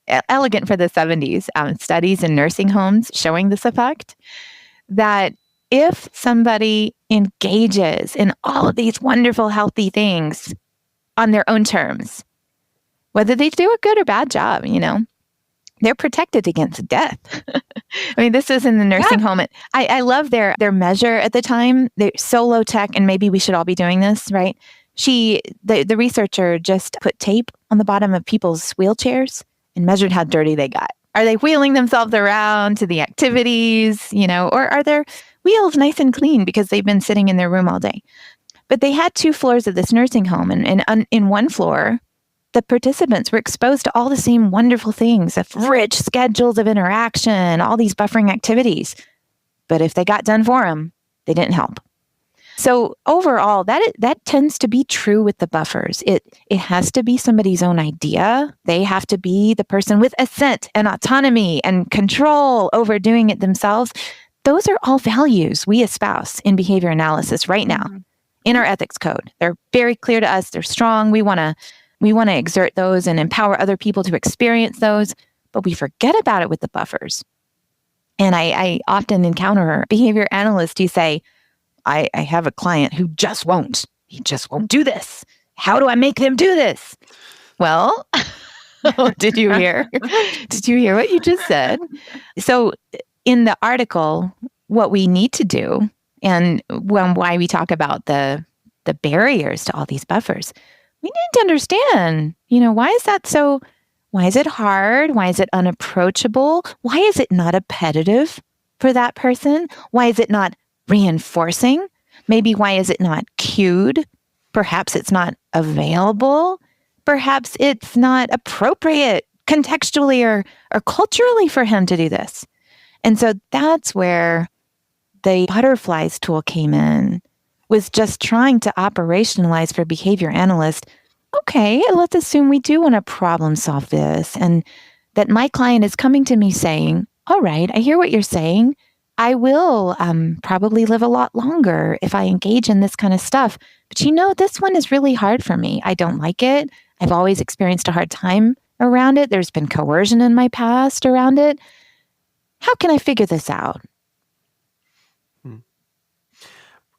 for the 70s studies in nursing homes showing this effect, that if somebody engages in all of these wonderful, healthy things on their own terms, whether they do a good or bad job, they're protected against death. I mean, this is in the nursing home. I love their measure at the time. They're so low tech, and maybe we should all be doing this, right? The researcher just put tape on the bottom of people's wheelchairs and measured how dirty they got. Are they wheeling themselves around to the activities, or are their wheels nice and clean because they've been sitting in their room all day? But they had 2 floors of this nursing home, and in one floor, the participants were exposed to all the same wonderful things, of rich schedules of interaction, all these buffering activities. But if they got done for them, they didn't help. So overall, that tends to be true with the buffers. It has to be somebody's own idea. They have to be the person with assent and autonomy and control over doing it themselves. Those are all values we espouse in behavior analysis right now in our ethics code. They're very clear to us. They're strong. We want to exert those and empower other people to experience those, but we forget about it with the buffers. And I often encounter a behavior analyst who say, I have a client who just won't. He just won't do this. How do I make them do this? Well, did you hear? Did you hear what you just said? So in the article, what we need to do, and why we talk about the barriers to all these buffers, we need to understand, why is that so? Why is it hard? Why is it unapproachable? Why is it not appetitive for that person? Why is it not reinforcing? Maybe why is it not cued? Perhaps it's not available. Perhaps it's not appropriate contextually or culturally for him to do this. And so that's where the butterflies tool came in, was just trying to operationalize for behavior analysts. Okay, let's assume we do want to problem solve this, and that my client is coming to me saying, all right, I hear what you're saying. I will probably live a lot longer if I engage in this kind of stuff. But this one is really hard for me. I don't like it. I've always experienced a hard time around it. There's been coercion in my past around it. How can I figure this out?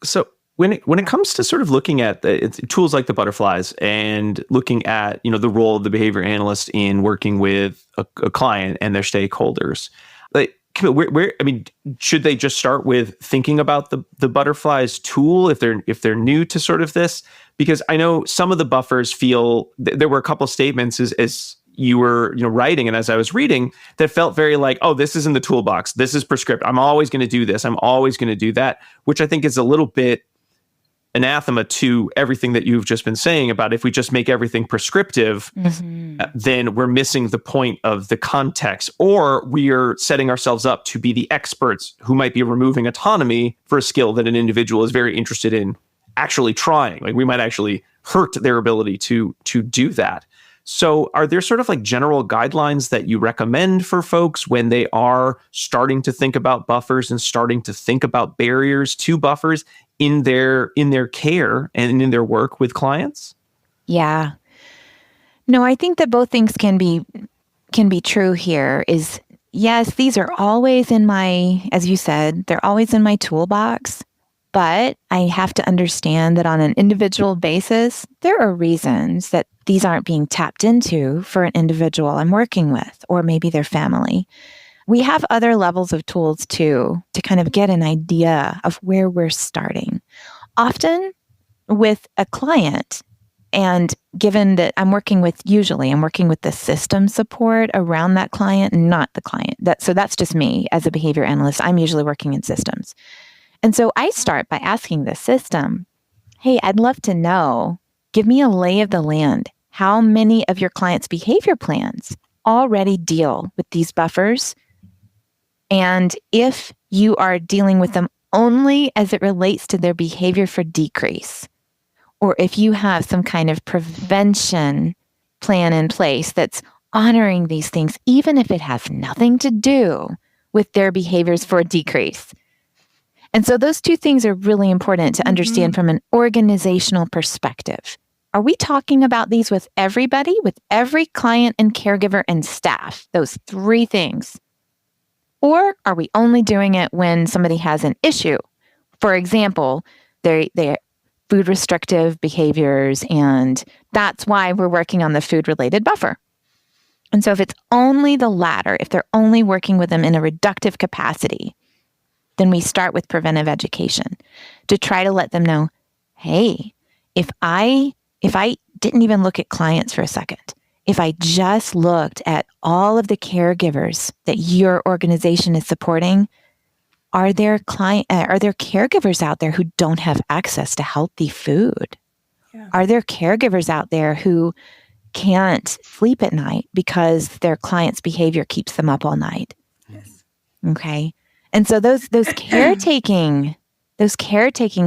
So when it comes to sort of looking at tools like the butterflies and looking at the role of the behavior analyst in working with a client and their stakeholders, Camille, should they just start with thinking about the butterflies tool if they're new to sort of this? Because I know some of the buffers feel there were a couple of statements as you were writing and as I was reading that felt very like, oh, this is in the toolbox. This is prescriptive. I'm always going to do this. I'm always going to do that, which I think is a little bit anathema to everything that you've just been saying about if we just make everything prescriptive, then we're missing the point of the context, or we are setting ourselves up to be the experts who might be removing autonomy for a skill that an individual is very interested in actually trying. Like we might actually hurt their ability to do that. So are there sort of like general guidelines that you recommend for folks when they are starting to think about buffers and starting to think about barriers to buffers in their care and in their work with clients? Yeah. No, I think that both things can be true here. Is yes, these are always in my, as you said, they're always in my toolbox. But I have to understand that on an individual basis, there are reasons that these aren't being tapped into for an individual I'm working with, or maybe their family. We have other levels of tools too, to kind of get an idea of where we're starting. Often with a client, and given that I'm working with the system support around that client, not the client. So that's just me as a behavior analyst. I'm usually working in systems. And so I start by asking the system, hey, I'd love to know, give me a lay of the land. How many of your clients' behavior plans already deal with these buffers And if you are dealing with them only as it relates to their behavior for decrease, or if you have some kind of prevention plan in place that's honoring these things, even if it has nothing to do with their behaviors for decrease. And so those two things are really important to understand from an organizational perspective. Are we talking about these with everybody, with every client and caregiver and staff, those three things? Or are we only doing it when somebody has an issue? For example, they're food restrictive behaviors, and that's why we're working on the food-related buffer. And so if it's only the latter, if they're only working with them in a reductive capacity, then we start with preventive education to try to let them know, hey, if I didn't even look at clients for a second, if I just looked at all of the caregivers that your organization is supporting, are there caregivers out there who don't have access to healthy food? Yeah. Are there caregivers out there who can't sleep at night because their client's behavior keeps them up all night? Yes. Okay. And so those caretaking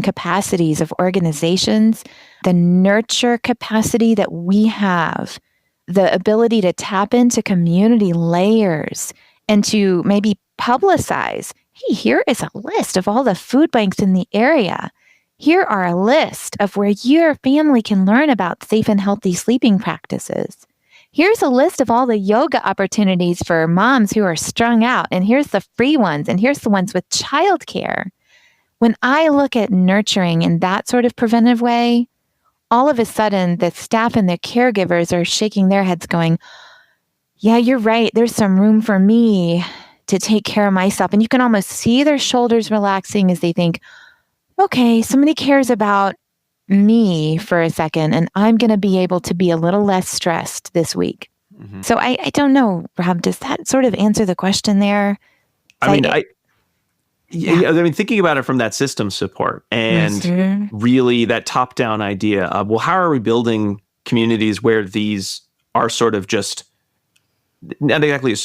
capacities of organizations, the nurture capacity that we have, the ability to tap into community layers and to maybe publicize, hey, here is a list of all the food banks in the area. Here are a list of where your family can learn about safe and healthy sleeping practices. Here's a list of all the yoga opportunities for moms who are strung out, and here's the free ones, and here's the ones with childcare. When I look at nurturing in that sort of preventive way, all of a sudden the staff and the caregivers are shaking their heads going, yeah, you're right. There's some room for me to take care of myself. And you can almost see their shoulders relaxing as they think, okay, somebody cares about me for a second, and I'm going to be able to be a little less stressed this week. Mm-hmm. So I don't know, Rob, does that sort of answer the question there? I mean, thinking about it from that system support and really that top-down idea of, well, how are we building communities where these are sort of just not exactly,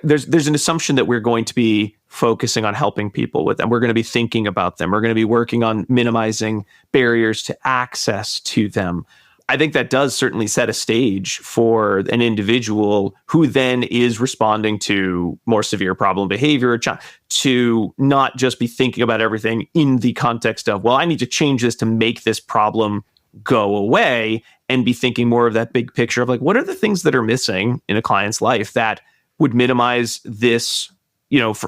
there's an assumption that we're going to be focusing on helping people with them. We're going to be thinking about them. We're going to be working on minimizing barriers to access to them. I think that does certainly set a stage for an individual who then is responding to more severe problem behavior to not just be thinking about everything in the context of, well, I need to change this to make this problem go away, and be thinking more of that big picture of like, what are the things that are missing in a client's life that would minimize this,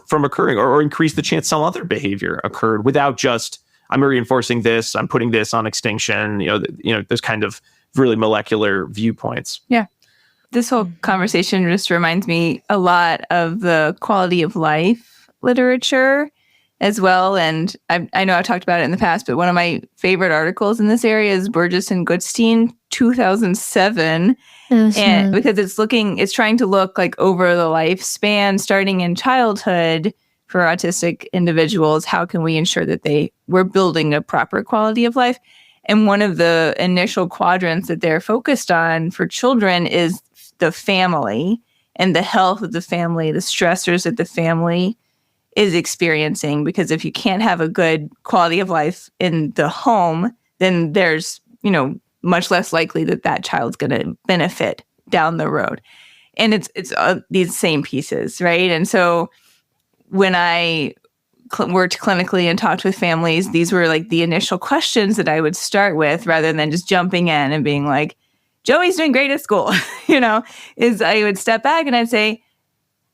from occurring or increase the chance some other behavior occurred without just, I'm reinforcing this, I'm putting this on extinction, those kind of really molecular viewpoints. Yeah. This whole conversation just reminds me a lot of the quality of life literature as well. And I know I've talked about it in the past, but one of my favorite articles in this area is Burgess and Goodstein, 2007. Mm-hmm. And because it's trying to look like over the lifespan, starting in childhood for autistic individuals, how can we ensure that we're building a proper quality of life? And one of the initial quadrants that they're focused on for children is the family and the health of the family, the stressors that the family is experiencing. Because if you can't have a good quality of life in the home, then there's, much less likely that child's going to benefit down the road. And it's these same pieces, right? And so when I worked clinically and talked with families, these were like the initial questions that I would start with rather than just jumping in and being like, Joey's doing great at school, is I would step back and I'd say,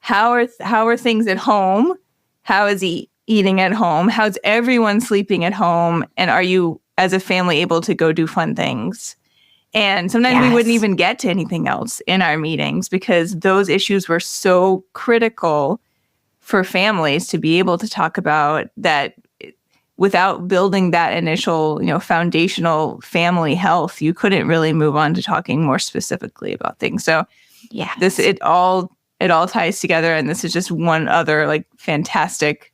how are things at home? How is he eating at home? How's everyone sleeping at home? And are you, as a family, able to go do fun things? And sometimes we wouldn't even get to anything else in our meetings because those issues were so critical for families to be able to talk about that. Without building that initial, foundational family health, you couldn't really move on to talking more specifically about things. So it all ties together, and this is just one other fantastic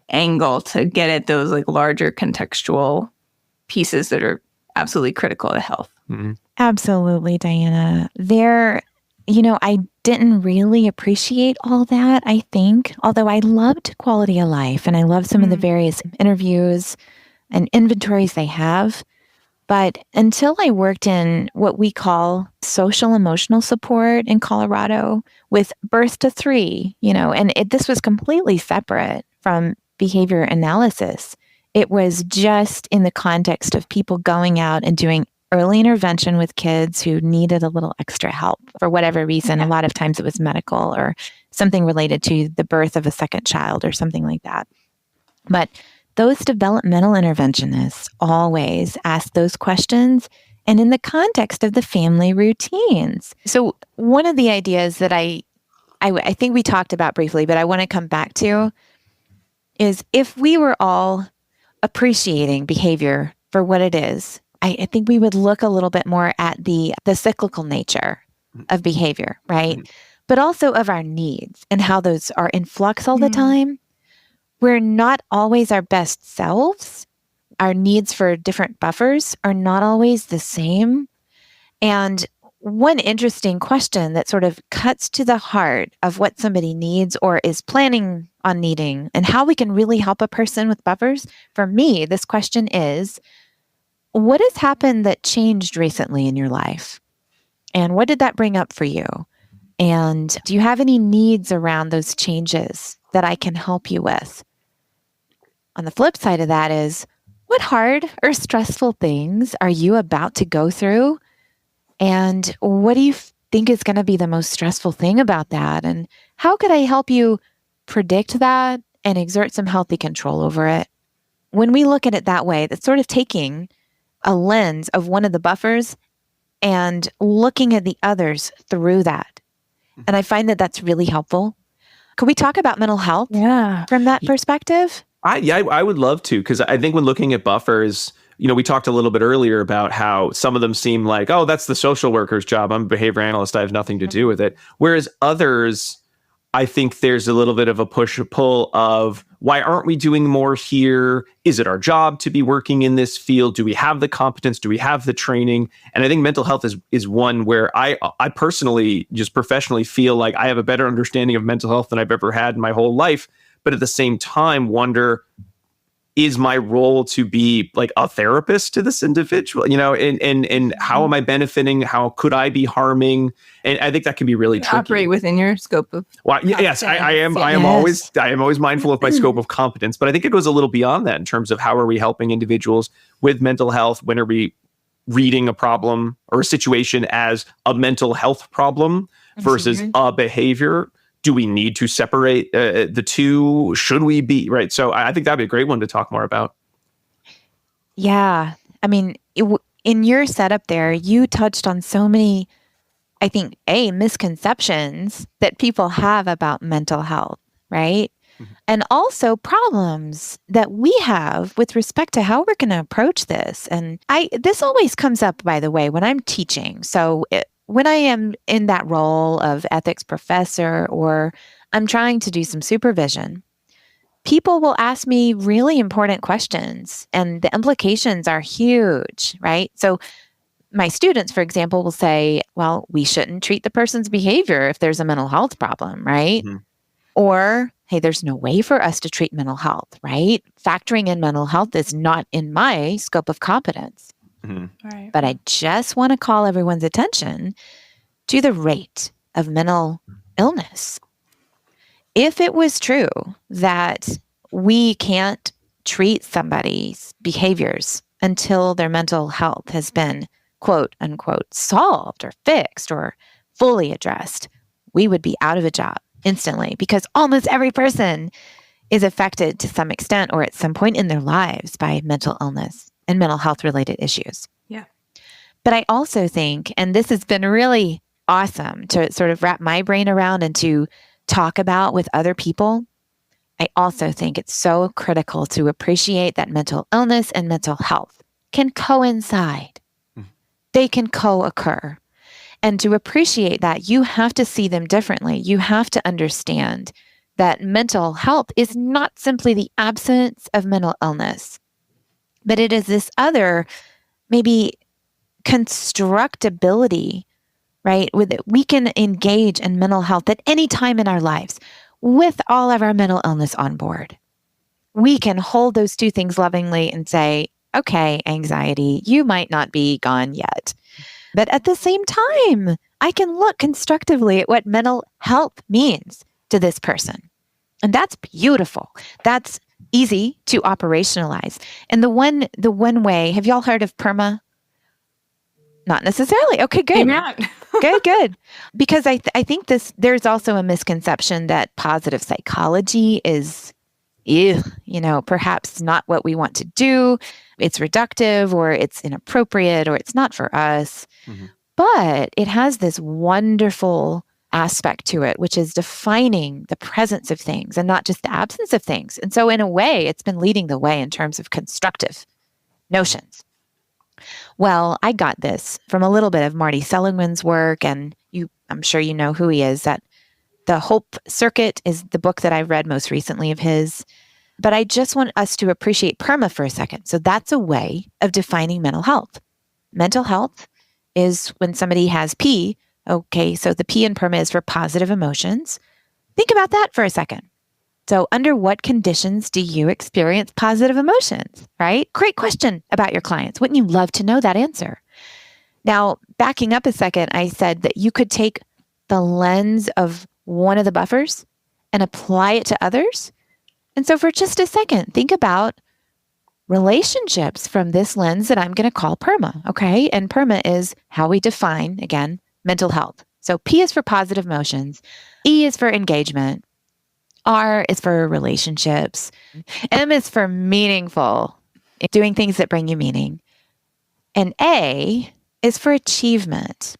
angle to get at those larger contextual pieces that are absolutely critical to health. Mm-hmm. Absolutely, Diana. I didn't really appreciate all that, I think, although I loved quality of life and I love some of the various interviews and inventories they have. But until I worked in what we call social emotional support in Colorado with birth to 3, and this was completely separate from behavior analysis. It was just in the context of people going out and doing early intervention with kids who needed a little extra help for whatever reason. A lot of times it was medical or something related to the birth of a second child or something like that. But those developmental interventionists always ask those questions and in the context of the family routines. So one of the ideas that I think we talked about briefly, but I want to come back to is if we were all appreciating behavior for what it is, I think we would look a little bit more at the cyclical nature of behavior, right? But also of our needs and how those are in flux all the time. We're not always our best selves. Our needs for different buffers are not always the same. And one interesting question that sort of cuts to the heart of what somebody needs or is planning on needing and how we can really help a person with buffers, for me, this question is, what has happened that changed recently in your life? And what did that bring up for you? And do you have any needs around those changes that I can help you with? On the flip side of that is, what hard or stressful things are you about to go through? And what do you think is going to be the most stressful thing about that? And how could I help you predict that and exert some healthy control over it? When we look at it that way, that's sort of taking a lens of one of the buffers and looking at the others through that. And I find that that's really helpful. Could we talk about mental health from that perspective? I would love to, because I think when looking at buffers, we talked a little bit earlier about how some of them seem like, oh, that's the social worker's job. I'm a behavior analyst. I have nothing to do with it. Whereas others, I think there's a little bit of a push or pull of, why aren't we doing more here? Is it our job to be working in this field? Do we have the competence? Do we have the training? And I think mental health is one where I personally, just professionally, feel like I have a better understanding of mental health than I've ever had in my whole life. But at the same time, wonder, is my role to be like a therapist to this individual, and how am I benefiting? How could I be harming? And I think that can be really tricky. Operate within your scope of yes, I am always mindful of my scope of competence, but I think it goes a little beyond that in terms of how are we helping individuals with mental health? When are we reading a problem or a situation as a mental health problem versus a behavior? Do we need to separate the two? Should we be, right? So I think that'd be a great one to talk more about. Yeah. I mean, in your setup there, you touched on so many, I think, misconceptions that people have about mental health, right? And also problems that we have with respect to how we're going to approach this. And this always comes up, by the way, when I'm teaching. So when I am in that role of ethics professor or I'm trying to do some supervision, people will ask me really important questions and the implications are huge, right? So my students, for example, will say, well, we shouldn't treat the person's behavior if there's a mental health problem, right? Or, hey, there's no way for us to treat mental health, right? Factoring in mental health is not in my scope of competence. Right. But I just want to call everyone's attention to the rate of mental illness. If it was true that we can't treat somebody's behaviors until their mental health has been, quote unquote, solved or fixed or fully addressed, we would be out of a job instantly, because almost every person is affected to some extent or at some point in their lives by mental illness and mental health related issues. Yeah. But I also think, and this has been really awesome to sort of wrap my brain around and to talk about with other people, I also think it's so critical to appreciate that mental illness and mental health can coincide. They can co-occur. And to appreciate that, you have to see them differently. You have to understand that mental health is not simply the absence of mental illness, but it is this other maybe constructability right? We can engage in mental health at any time in our lives with all of our mental illness on board. We can hold those two things lovingly and say, okay, anxiety, you might not be gone yet. But at the same time, I can look constructively at what mental health means to this person. And that's beautiful. That's easy to operationalize. And the one way, have y'all heard of PERMA? Not necessarily. Okay, good. Good. Because I think there's also a misconception that positive psychology is, perhaps not what we want to do. It's reductive, or it's inappropriate, or it's not for us. Mm-hmm. But it has this wonderful aspect to it, which is defining the presence of things and not just the absence of things. And so in a way, it's been leading the way in terms of constructive notions. Well, I got this from a little bit of Marty Seligman's work, and I'm sure you know who he is. That The Hope Circuit is the book that I've read most recently of his. But I just want us to appreciate PERMA for a second. So that's a way of defining mental health. Mental health is when somebody has P. Okay, so the P in PERMA is for positive emotions. Think about that for a second. So under what conditions do you experience positive emotions, right? Great question about your clients. Wouldn't you love to know that answer? Now, backing up a second, I said that you could take the lens of one of the buffers and apply it to others. And so for just a second, think about relationships from this lens that I'm going to call PERMA, okay? And PERMA is how we define, again, mental health. So P is for positive emotions, E is for engagement, R is for relationships, M is for meaningful, doing things that bring you meaning, and A is for achievement.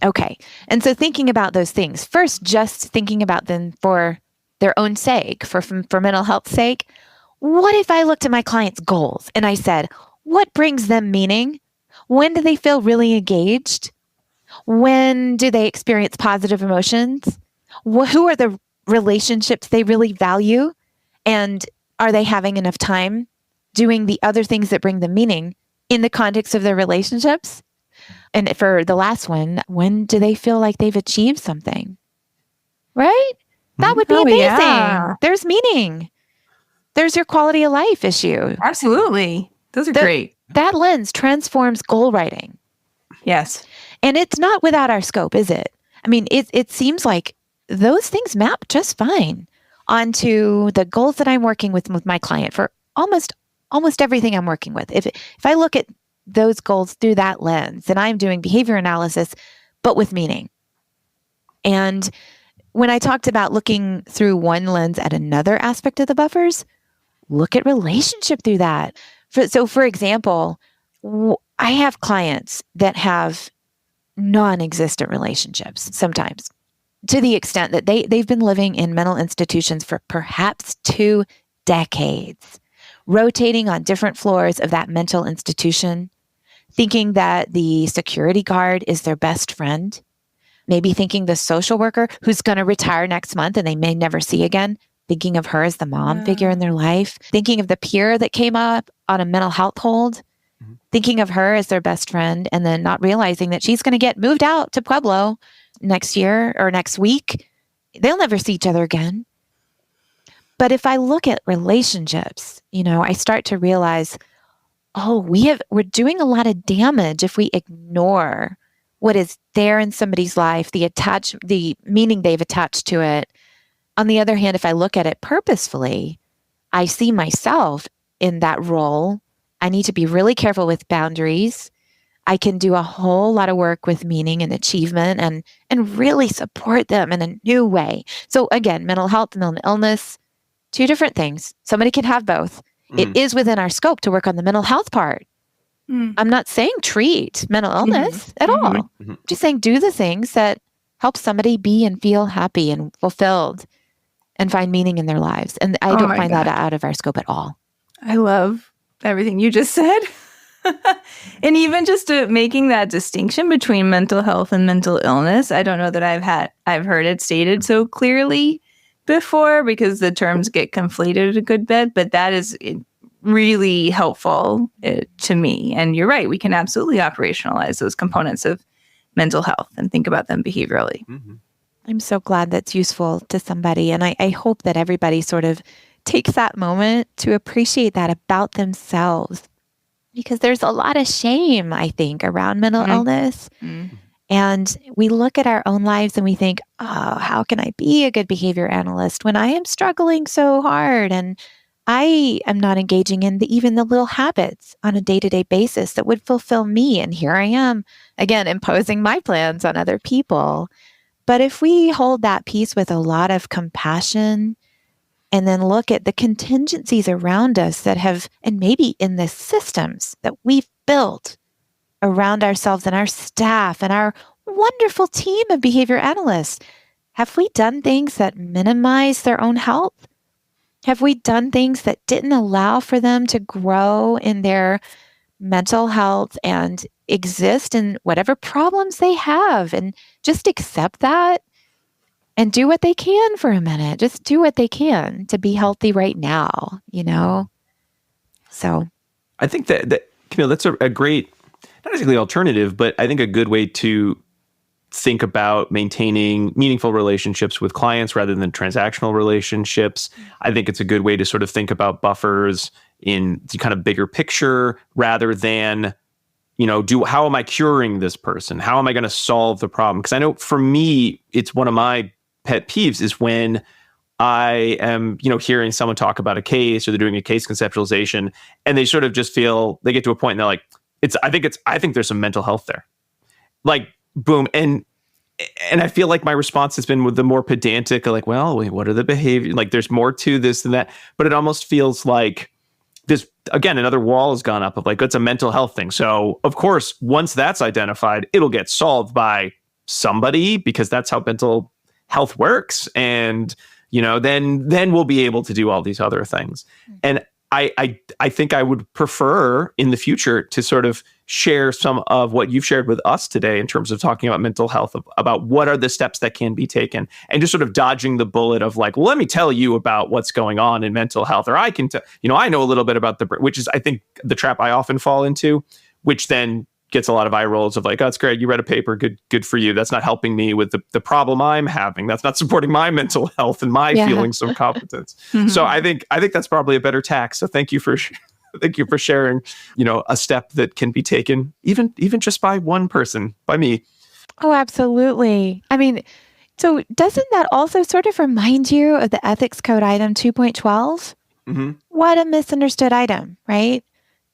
Okay, and so thinking about those things, first just thinking about them for their own sake, for mental health's sake, what if I looked at my clients' goals and I said, what brings them meaning? When do they feel really engaged? When do they experience positive emotions? Who are the relationships they really value? And are they having enough time doing the other things that bring them meaning in the context of their relationships? And for the last one, when do they feel like they've achieved something? Right? That would be amazing. Yeah. There's meaning. There's your quality of life issue. Absolutely. Those are great. That lens transforms goal writing. Yes. And it's not without our scope, is it? I mean, it seems like those things map just fine onto the goals that I'm working with my client for almost everything I'm working with. If I look at those goals through that lens, then I'm doing behavior analysis, but with meaning. And when I talked about looking through one lens at another aspect of the buffers, look at relationship through that. For example, I have clients that have non-existent relationships sometimes, to the extent that they've been living in mental institutions for perhaps 2 decades, rotating on different floors of that mental institution, thinking that the security guard is their best friend, maybe thinking the social worker who's going to retire next month and they may never see again, thinking of her as the mom figure in their life, thinking of the peer that came up on a mental health hold, thinking of her as their best friend, and then not realizing that she's going to get moved out to Pueblo next year or next week. They'll never see each other again. But if I look at relationships, I start to realize, we're doing a lot of damage if we ignore what is there in somebody's life, the meaning they've attached to it. On the other hand, if I look at it purposefully, I see myself in that role. I need to be really careful with boundaries. I can do a whole lot of work with meaning and achievement and really support them in a new way. So again, mental health and mental illness, 2 different things. Somebody can have both. It is within our scope to work on the mental health part. I'm not saying treat mental illness at all. I'm just saying do the things that help somebody be and feel happy and fulfilled and find meaning in their lives. And I don't find that out of our scope at all. I love everything you just said. And even just making that distinction between mental health and mental illness, I don't know that I've heard it stated so clearly before, because the terms get conflated a good bit, but that is really helpful to me. And you're right, we can absolutely operationalize those components of mental health and think about them behaviorally. I'm so glad that's useful to somebody. And I hope that everybody sort of takes that moment to appreciate that about themselves. Because there's a lot of shame, I think, around mental illness. And we look at our own lives and we think, oh, how can I be a good behavior analyst when I am struggling so hard? And I am not engaging in even the little habits on a day-to-day basis that would fulfill me. And here I am, again, imposing my plans on other people. But if we hold that piece with a lot of compassion and then look at the contingencies around us that have, and maybe in the systems that we've built around ourselves and our staff and our wonderful team of behavior analysts, have we done things that minimize their own health? Have we done things that didn't allow for them to grow in their mental health and exist in whatever problems they have, and just accept that and do what they can for a minute? Just do what they can to be healthy right now, So I think that Camille, that's a great, not exactly alternative, but I think a good way to think about maintaining meaningful relationships with clients rather than transactional relationships. I think it's a good way to sort of think about buffers in the kind of bigger picture rather than, how am I curing this person? How am I going to solve the problem? Because I know for me, it's one of my pet peeves is when I am, hearing someone talk about a case or they're doing a case conceptualization and they sort of just feel they get to a point and they're like, I think there's some mental health there. Like, boom. And I feel like my response has been with the more pedantic, like, well, wait, what are the behavior? Like, there's more to this than that. But it almost feels like this, again, another wall has gone up of like, it's a mental health thing. So, of course, once that's identified, it'll get solved by somebody because that's how mental health works. And, then we'll be able to do all these other things. And I think I would prefer in the future to sort of share some of what you've shared with us today in terms of talking about mental health, about what are the steps that can be taken, and just sort of dodging the bullet of like, well, let me tell you about what's going on in mental health, or I can I know a little bit about which is, I think, the trap I often fall into, which then gets a lot of eye rolls of like, oh, it's great, you read a paper, good for you. That's not helping me with the problem I'm having. That's not supporting my mental health and my feelings of competence. So I think that's probably a better tack. So thank you for sharing, a step that can be taken even just by one person, by me. Oh, absolutely. I mean, so doesn't that also sort of remind you of the ethics code item 2.12? What a misunderstood item, right?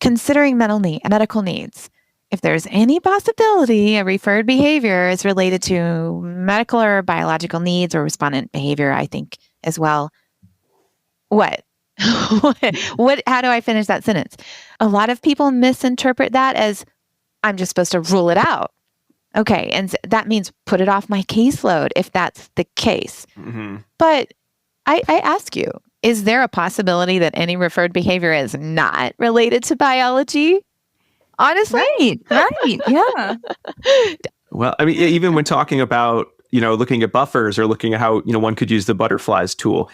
Considering medical needs. If there's any possibility a referred behavior is related to medical or biological needs or respondent behavior, I think as well. What? How do I finish that sentence? A lot of people misinterpret that as I'm just supposed to rule it out. Okay. And that means put it off my caseload if that's the case. But I ask you, is there a possibility that any referred behavior is not related to biology? Honestly, right, yeah. Well, I mean, even when talking about, looking at buffers or looking at how, one could use the butterflies tool,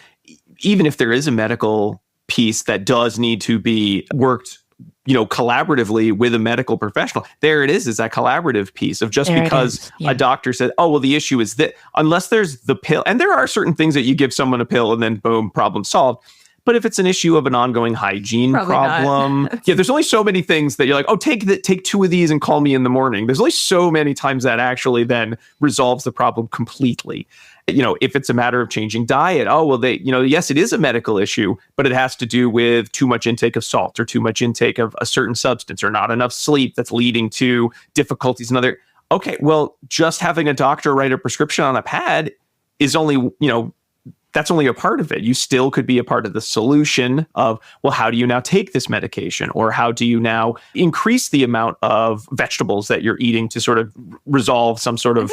even if there is a medical piece that does need to be worked, collaboratively with a medical professional, there it is that collaborative piece of just because a doctor said, oh, well, the issue is that unless there's the pill, and there are certain things that you give someone a pill and then boom, problem solved. But if it's an issue of an ongoing hygiene problem, there's only so many things that you're like, oh, take 2 of these and call me in the morning. There's only so many times that actually then resolves the problem completely. If it's a matter of changing diet, oh, well, yes, it is a medical issue, but it has to do with too much intake of salt or too much intake of a certain substance or not enough sleep that's leading to difficulties in other. Okay, well, just having a doctor write a prescription on a pad is only, that's only a part of it. You still could be a part of the solution of, well, how do you now take this medication? Or how do you now increase the amount of vegetables that you're eating to sort of resolve some sort of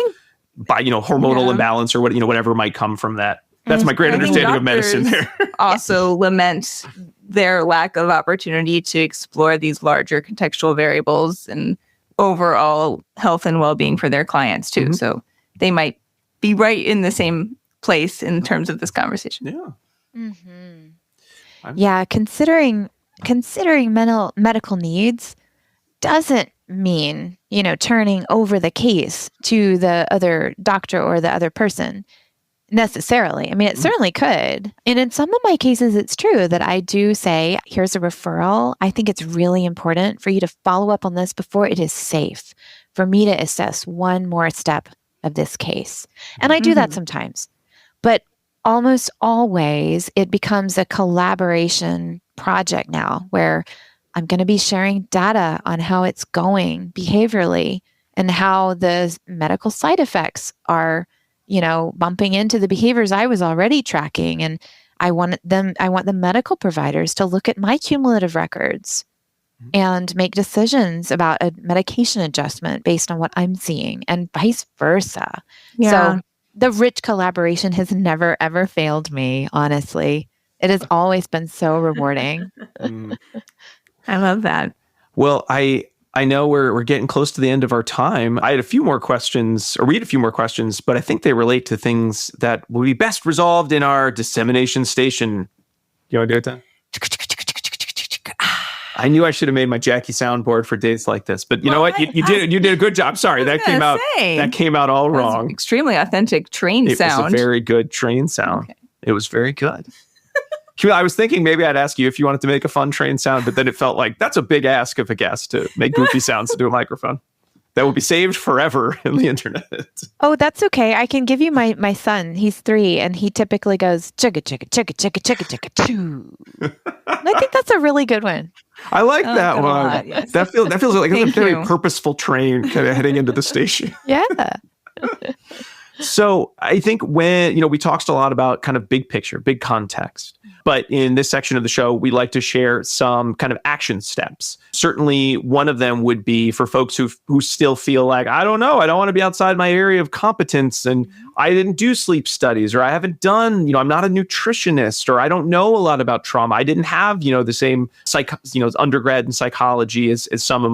hormonal imbalance or whatever might come from that. That's my great understanding of medicine there. Also lament their lack of opportunity to explore these larger contextual variables and overall health and well-being for their clients too. So they might be right in the same place in terms of this conversation. Yeah. Considering medical needs doesn't mean, turning over the case to the other doctor or the other person necessarily. I mean, it certainly could. And in some of my cases, it's true that I do say, here's a referral. I think it's really important for you to follow up on this before it is safe for me to assess one more step of this case. And I do that sometimes. But almost always, it becomes a collaboration project now where I'm going to be sharing data on how it's going behaviorally and how the medical side effects are, bumping into the behaviors I was already tracking. And I want the medical providers to look at my cumulative records and make decisions about a medication adjustment based on what I'm seeing and vice versa. Yeah. So the rich collaboration has never, ever failed me, honestly. It has always been so rewarding. I love that. Well, I know we're getting close to the end of our time. I had a few more questions, or we had a few more questions, but I think they relate to things that will be best resolved in our dissemination station. You want to do it, Dan? I knew I should have made my Jackie soundboard for days like this, but you know what? You did a good job. Sorry, that came out all wrong. Extremely authentic train sound. It was a very good train sound. Okay. It was very good. I was thinking maybe I'd ask you if you wanted to make a fun train sound, but then it felt like that's a big ask of a guest to make goofy sounds to do a microphone. That will be saved forever in the internet. Oh, that's okay. I can give you my son. He's 3, and he typically goes chugga chugga chugga chugga chugga chugga choo. I think that's a really good one. I like that one. Lot, yes. That feels like a very purposeful train kind of heading into the station. Yeah. So I think when, we talked a lot about kind of big picture, big context, but in this section of the show, we like to share some kind of action steps. Certainly one of them would be for folks who still feel like, I don't know, I don't want to be outside my area of competence, and I didn't do sleep studies, or I haven't done, I'm not a nutritionist, or I don't know a lot about trauma. I didn't have, the same undergrad in psychology as some of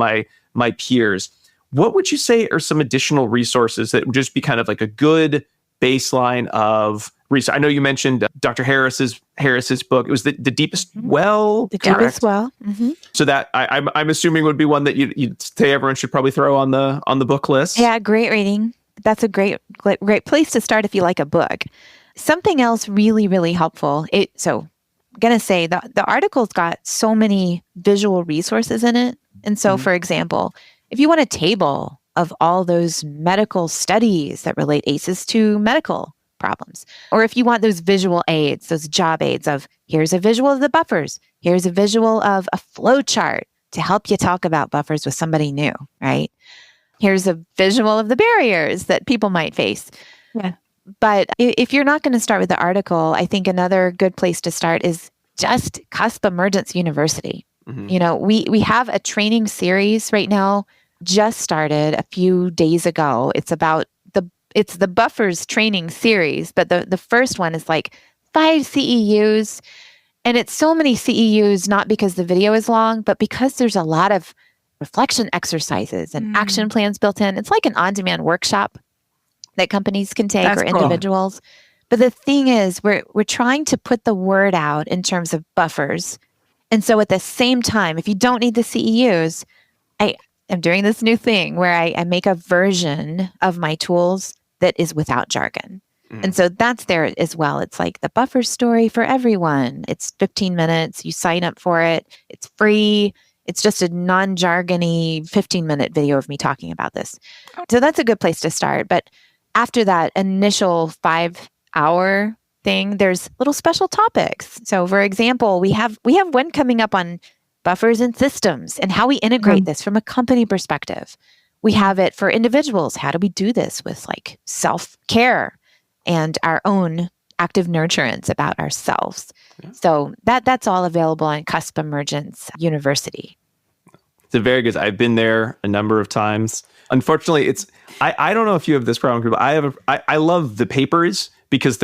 my peers. What would you say are some additional resources that would just be kind of like a good baseline of research? I know you mentioned Dr. Harris's book. It was the Deepest Well. The Deepest Well. Mm-hmm. So that I'm assuming would be one that you'd say everyone should probably throw on the book list. Yeah, great reading. That's a great place to start if you like a book. Something else really, really helpful. So I'm going to say the article's got so many visual resources in it. And so, for example, if you want a table of all those medical studies that relate ACEs to medical problems, or if you want those visual aids, those job aids of here's a visual of the buffers, here's a visual of a flow chart to help you talk about buffers with somebody new, right? Here's a visual of the barriers that people might face. Yeah. But if you're not going to start with the article, I think another good place to start is just Cusp Emergence University. Mm-hmm. We have a training series right now, just started a few days ago. It's the buffers training series, but the first one is like 5 CEUs, and it's so many CEUs, not because the video is long, but because there's a lot of reflection exercises and action plans built in. It's like an on-demand workshop that companies can take. That's or individuals. Cool. But the thing is, we're trying to put the word out in terms of buffers. And so at the same time, if you don't need the CEUs, I'm doing this new thing where I make a version of my tools that is without jargon. And so that's there as well. It's like the buffer story for everyone. It's 15 minutes. You sign up for it. It's free. It's just a non-jargony 15-minute video of me talking about this. So that's a good place to start. But after that initial 5-hour thing, there's little special topics. So for example, we have one coming up on buffers and systems and how we integrate this from a company perspective. We have it for individuals. How do we do this with like self-care and our own active nurturance about ourselves? Yeah. So that's all available on Cusp Emergence University. It's a very good. I've been there a number of times. Unfortunately, I don't know if you have this problem, but I love the papers because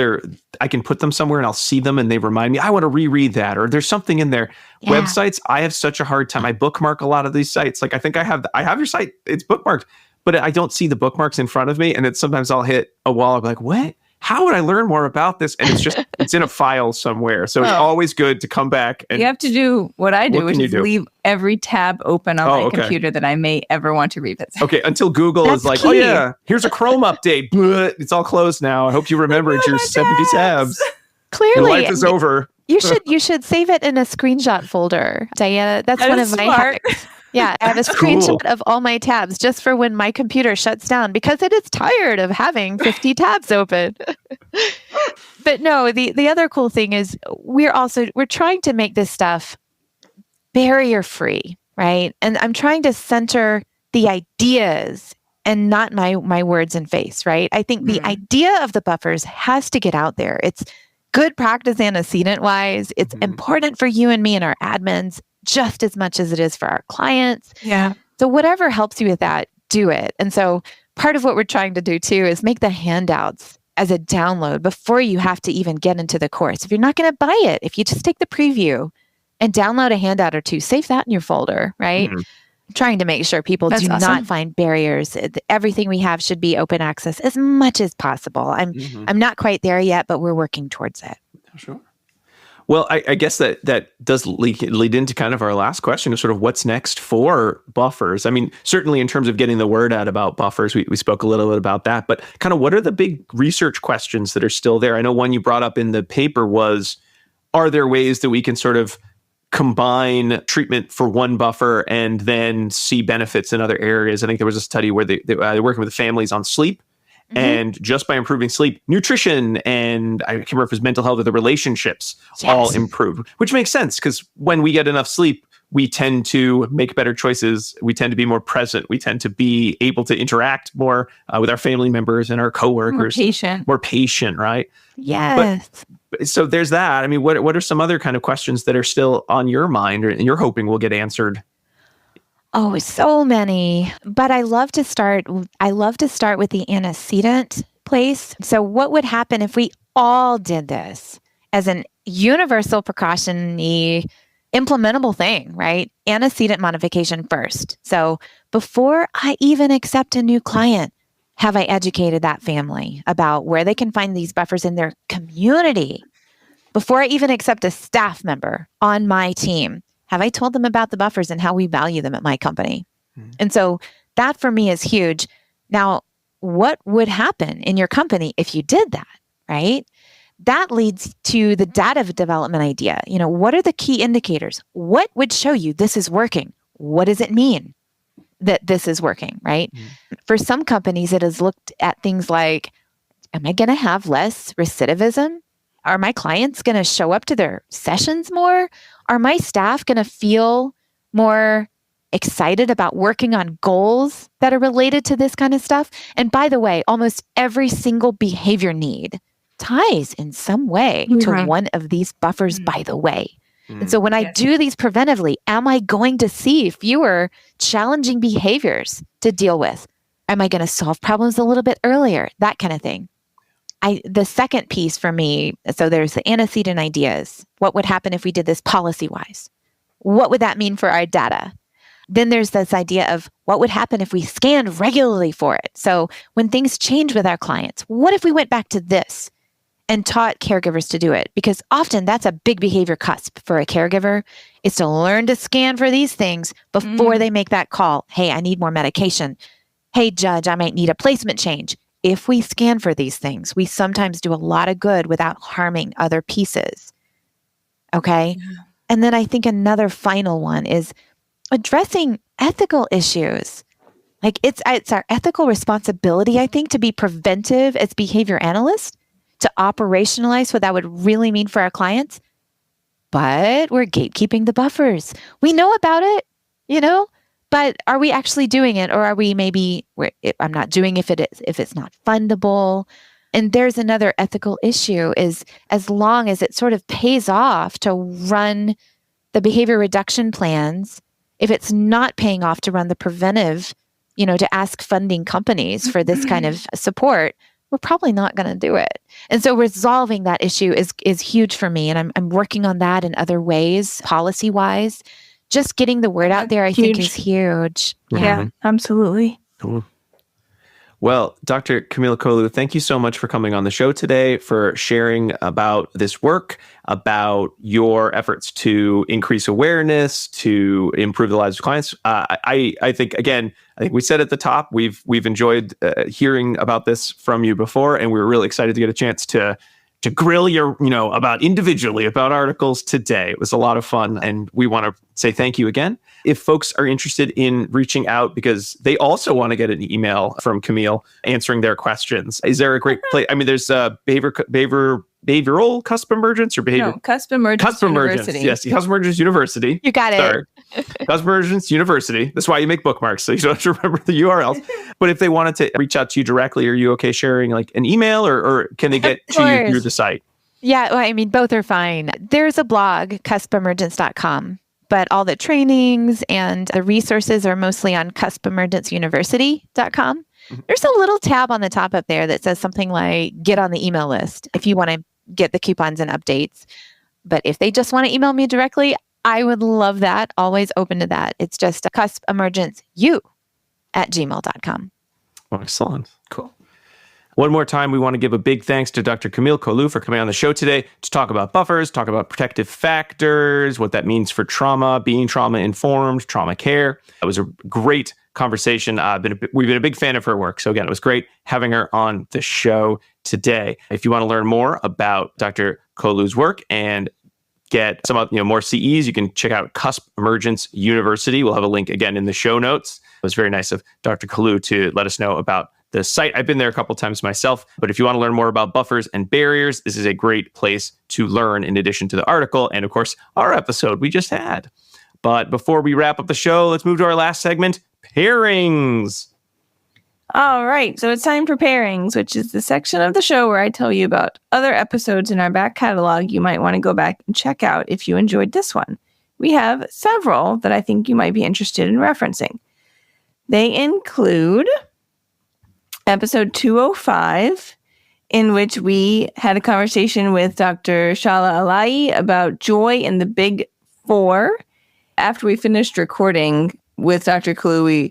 I can put them somewhere and I'll see them and they remind me, I want to reread that, or there's something in there. Yeah. Websites, I have such a hard time. I bookmark a lot of these sites. Like I think I have your site, it's bookmarked, but I don't see the bookmarks in front of me. And sometimes I'll hit a wall. I'll be like, what? how would I learn more about this? And it's in a file somewhere. So it's always good to come back. And you have to do what I do, What which can you is do? leave every tab open on my computer that I may ever want to revisit. Okay, until Google That's is like, key. oh yeah, here's a Chrome update. Blah, it's all closed now. I hope you remembered your 70 tabs. Clearly, Your life is over. You should save it in a screenshot folder, Diana. That's That one is of my smart. hacks. Yeah, I have a screenshot of all my tabs just for when my computer shuts down because it is tired of having 50 tabs open. But no, the other cool thing is we're trying to make this stuff barrier free, right? And I'm trying to center the ideas and not my words and face, right? I think the idea of the buffers has to get out there. It's good practice antecedent wise. It's important for you and me and our admins just as much as it is for our clients. Yeah. So whatever helps you with that, do it. And so part of what we're trying to do too is make the handouts as a download before you have to even get into the course. If you're not going to buy it, if you just take the preview and download a handout or two, save that in your folder, right? Trying to make sure people That's do awesome. not find barriers. Everything we have should be open access as much as possible. I'm not quite there yet, but we're working towards it. Sure. Well, I guess that does lead into kind of our last question of sort of what's next for buffers. I mean, certainly in terms of getting the word out about buffers, we spoke a little bit about that, but kind of what are the big research questions that are still there? I know one you brought up in the paper was, are there ways that we can sort of combine treatment for one buffer and then see benefits in other areas? I think there was a study where they're working with families on sleep. And just by improving sleep, nutrition, and I can't remember if it was mental health or the relationships all improve, which makes sense because when we get enough sleep, we tend to make better choices. We tend to be more present. We tend to be able to interact more with our family members and our coworkers. More patient, right? Yes. So there's that. I mean, what are some other kind of questions that are still on your mind and you're hoping will get answered? Oh, so many. But I love to start with the antecedent place. So what would happen if we all did this as an universal precaution-y implementable thing, right? Antecedent modification first. So before I even accept a new client, have I educated that family about where they can find these buffers in their community? Before I even accept a staff member on my team, have I told them about the buffers and how we value them at my company? And so that for me is huge. Now, what would happen in your company if you did that, right? That leads to the data development idea. You know, what are the key indicators? What would show you this is working? What does it mean that this is working, right? For some companies, it has looked at things like, am I going to have less recidivism? Are my clients going to show up to their sessions more? Are my staff going to feel more excited about working on goals that are related to this kind of stuff? And by the way, almost every single behavior need ties in some way to one of these buffers, by the way. And so when I do these preventively, am I going to see fewer challenging behaviors to deal with? Am I going to solve problems a little bit earlier? That kind of thing. The second piece for me, so there's the antecedent ideas. What would happen if we did this policy-wise? What would that mean for our data? Then there's this idea of what would happen if we scanned regularly for it? So when things change with our clients, what if we went back to this and taught caregivers to do it? Because often that's a big behavior cusp for a caregiver, is to learn to scan for these things before they make that call. Hey, I need more medication. Hey, judge, I might need a placement change. If we scan for these things, we sometimes do a lot of good without harming other pieces. Okay? Yeah. And then I think another final one is addressing ethical issues. Like it's our ethical responsibility, I think, to be preventive as behavior analysts, to operationalize what that would really mean for our clients. But we're gatekeeping the buffers. We know about it, you know? But are we actually doing it, or are we I'm not doing if it's not fundable? And there's another ethical issue is as long as it sort of pays off to run the behavior reduction plans, if it's not paying off to run the preventive, to ask funding companies for this kind of support, we're probably not going to do it. And so resolving that issue is huge for me. And I'm working on that in other ways, policy-wise. Just getting the word out there, I think, is huge. Yeah, absolutely. Cool. Well, Dr. Camille Kolu, thank you so much for coming on the show today, for sharing about this work, about your efforts to increase awareness, to improve the lives of clients. I think, again, I think we said at the top, we've enjoyed hearing about this from you before, and we were really excited to get a chance to grill your, about individually about articles today. It was a lot of fun, and we want to say thank you again. If folks are interested in reaching out because they also want to get an email from Camille answering their questions, is there a great place? I mean, there's behavioral custom emergence or behavior. No, Custom Emergence University. Yes, Custom Emergence University. You got it. Sorry. Custom Emergence University. That's why you make bookmarks, so you don't have to remember the URLs. But if they wanted to reach out to you directly, are you okay sharing like an email, or can they get to you through the site? Yeah, well, I mean, both are fine. There's a blog, cuspemergence.com, but all the trainings and the resources are mostly on cuspemergenceuniversity.com. There's a little tab on the top up there that says something like get on the email list if you want to get the coupons and updates. But if they just want to email me directly, I would love that. Always open to that. It's just cuspemergenceu@gmail.com. Excellent. Cool. One more time, we want to give a big thanks to Dr. Camille Kolu for coming on the show today to talk about buffers, talk about protective factors, what that means for trauma, being trauma-informed, trauma care. It was a great conversation. We've been a big fan of her work. So again, it was great having her on the show today. If you want to learn more about Dr. Kolu's work and get some more CEs, you can check out Cusp Emergence University. We'll have a link again in the show notes. It was very nice of Dr. Kolu to let us know about the site. I've been there a couple of times myself, but if you want to learn more about buffers and barriers, this is a great place to learn in addition to the article and, of course, our episode we just had. But before we wrap up the show, let's move to our last segment, pairings. All right, so it's time for pairings, which is the section of the show where I tell you about other episodes in our back catalog you might want to go back and check out if you enjoyed this one. We have several that I think you might be interested in referencing. They include episode 205, in which we had a conversation with Dr. Shala Alaei about joy in the Big Four. After we finished recording with Dr. Kolu,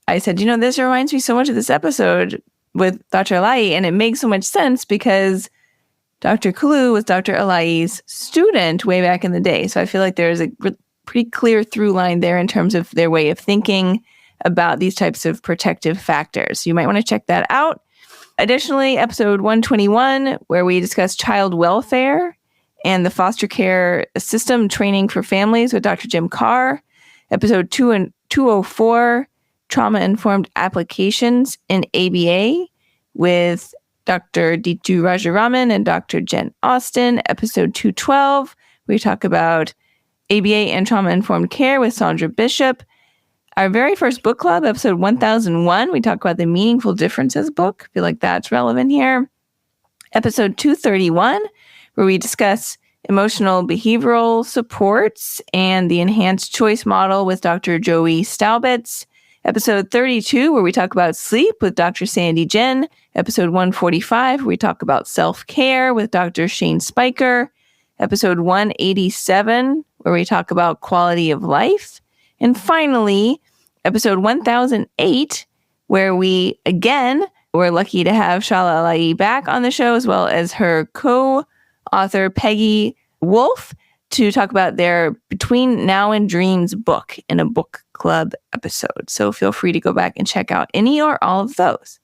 I said, this reminds me so much of this episode with Dr. Alaei, and it makes so much sense because Dr. Kolu was Dr. Alaei's student way back in the day. So I feel like there's a pretty clear through line there in terms of their way of thinking about these types of protective factors. You might want to check that out. Additionally, episode 121, where we discuss child welfare and the foster care system training for families with Dr. Jim Carr. Episode 204, trauma-informed applications in ABA with Dr. Ditu Rajaraman and Dr. Jen Austin. Episode 212, we talk about ABA and trauma-informed care with Sandra Bishop. Our very first book club, episode 1001, we talk about the Meaningful Differences book. I feel like that's relevant here. Episode 231, where we discuss emotional behavioral supports and the enhanced choice model with Dr. Joey Staubitz. Episode 32, where we talk about sleep with Dr. Sandy Jen. Episode 145, where we talk about self-care with Dr. Shane Spiker. Episode 187, where we talk about quality of life. And finally, episode 1008, where we're lucky to have Shala Alaei back on the show, as well as her co-author, Peggy Wolf, to talk about their Between Now and Dreams book in a book club episode. So feel free to go back and check out any or all of those.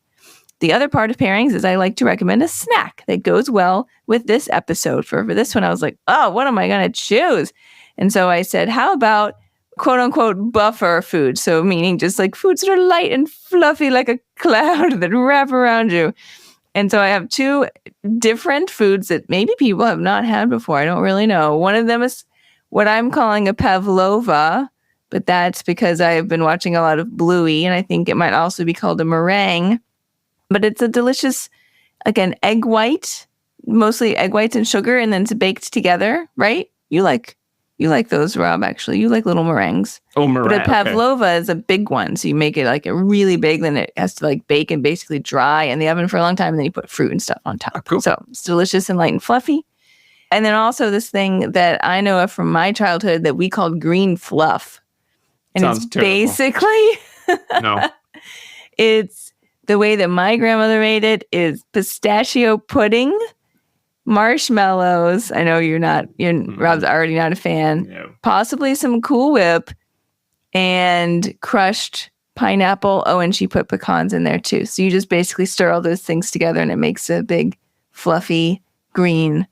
The other part of pairings is I like to recommend a snack that goes well with this episode. For this one, I was like, oh, what am I going to choose? And so I said, how about quote unquote buffer food? So meaning just like foods that are light and fluffy like a cloud that wrap around you. And so I have two different foods that maybe people have not had before. I don't really know. One of them is what I'm calling a pavlova, but that's because I've been watching a lot of Bluey, and I think it might also be called a meringue. But it's a delicious, again, egg white, mostly egg whites and sugar, and then it's baked together, right? You like those, Rob, actually. You like little meringues. Oh, meringue. But a pavlova is a big one. So you make it like a really big, then it has to like bake and basically dry in the oven for a long time. And then you put fruit and stuff on top. Oh, cool. So it's delicious and light and fluffy. And then also this thing that I know of from my childhood that we called green fluff. And Sounds it's terrible. basically, No. it's The way that my grandmother made it is pistachio pudding, marshmallows. I know Rob's already not a fan. No. Possibly some Cool Whip and crushed pineapple. Oh, and she put pecans in there too. So you just basically stir all those things together and it makes a big, fluffy, green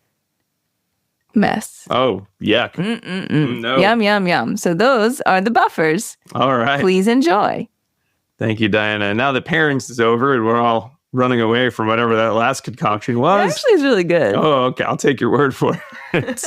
mess. Oh, yuck. No. Yum, yum, yum. So those are the buffers. All right. Please enjoy. Thank you, Diana. Now that pairings is over and we're all running away from whatever that last concoction It was. actually is really good. Oh, okay. I'll take your word for it.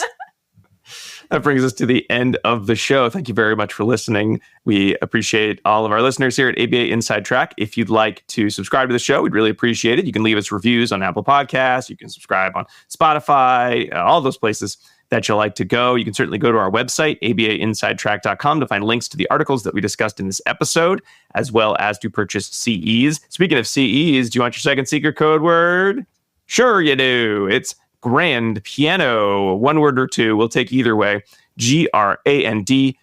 That brings us to the end of the show. Thank you very much for listening. We appreciate all of our listeners here at ABA Inside Track. If you'd like to subscribe to the show, we'd really appreciate it. You can leave us reviews on Apple Podcasts. You can subscribe on Spotify, all those places that you'll like to go. You can certainly go to our website, abainsidetrack.com, to find links to the articles that we discussed in this episode, as well as to purchase CEs. Speaking of CEs, do you want your second secret code word? Sure you do. It's grand piano. One word or two. We'll take either way. GRANDPIANO.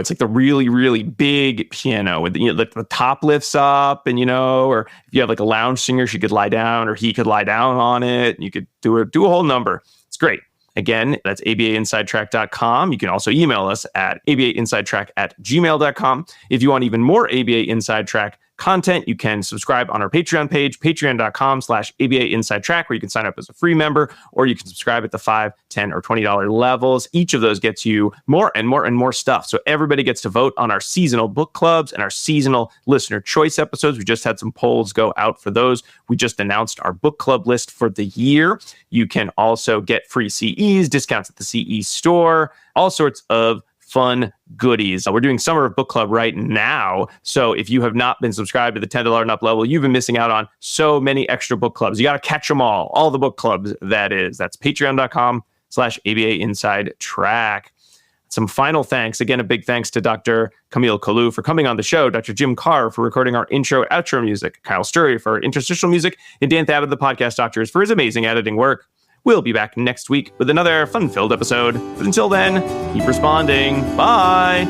It's like the really, really big piano with the top lifts up, and or if you have like a lounge singer, she could lie down or he could lie down on it. And you could do a whole number. It's great. Again, that's abainsidetrack.com. You can also email us at abainsidetrack@gmail.com. If you want even more ABA Inside Track content, you can subscribe on our Patreon page, patreon.com/ABA Inside Track, where you can sign up as a free member, or you can subscribe at the $5, $10, or $20 levels. Each of those gets you more and more and more stuff. So everybody gets to vote on our seasonal book clubs and our seasonal listener choice episodes. We just had some polls go out for those. We just announced our book club list for the year. You can also get free CEs, discounts at the CE store, all sorts of fun goodies. We're doing Summer of Book Club right now. So if you have not been subscribed to the $10 and up level, you've been missing out on so many extra book clubs. You got to catch them all the book clubs, that is. That's patreon.com/ABA Inside Track. Some final thanks. Again, a big thanks to Dr. Camille Kolu for coming on the show, Dr. Jim Carr for recording our intro, outro music, Kyle Sturry for our interstitial music, and Dan Thabit, the podcast doctors, for his amazing editing work. We'll be back next week with another fun-filled episode. But until then, keep responding. Bye.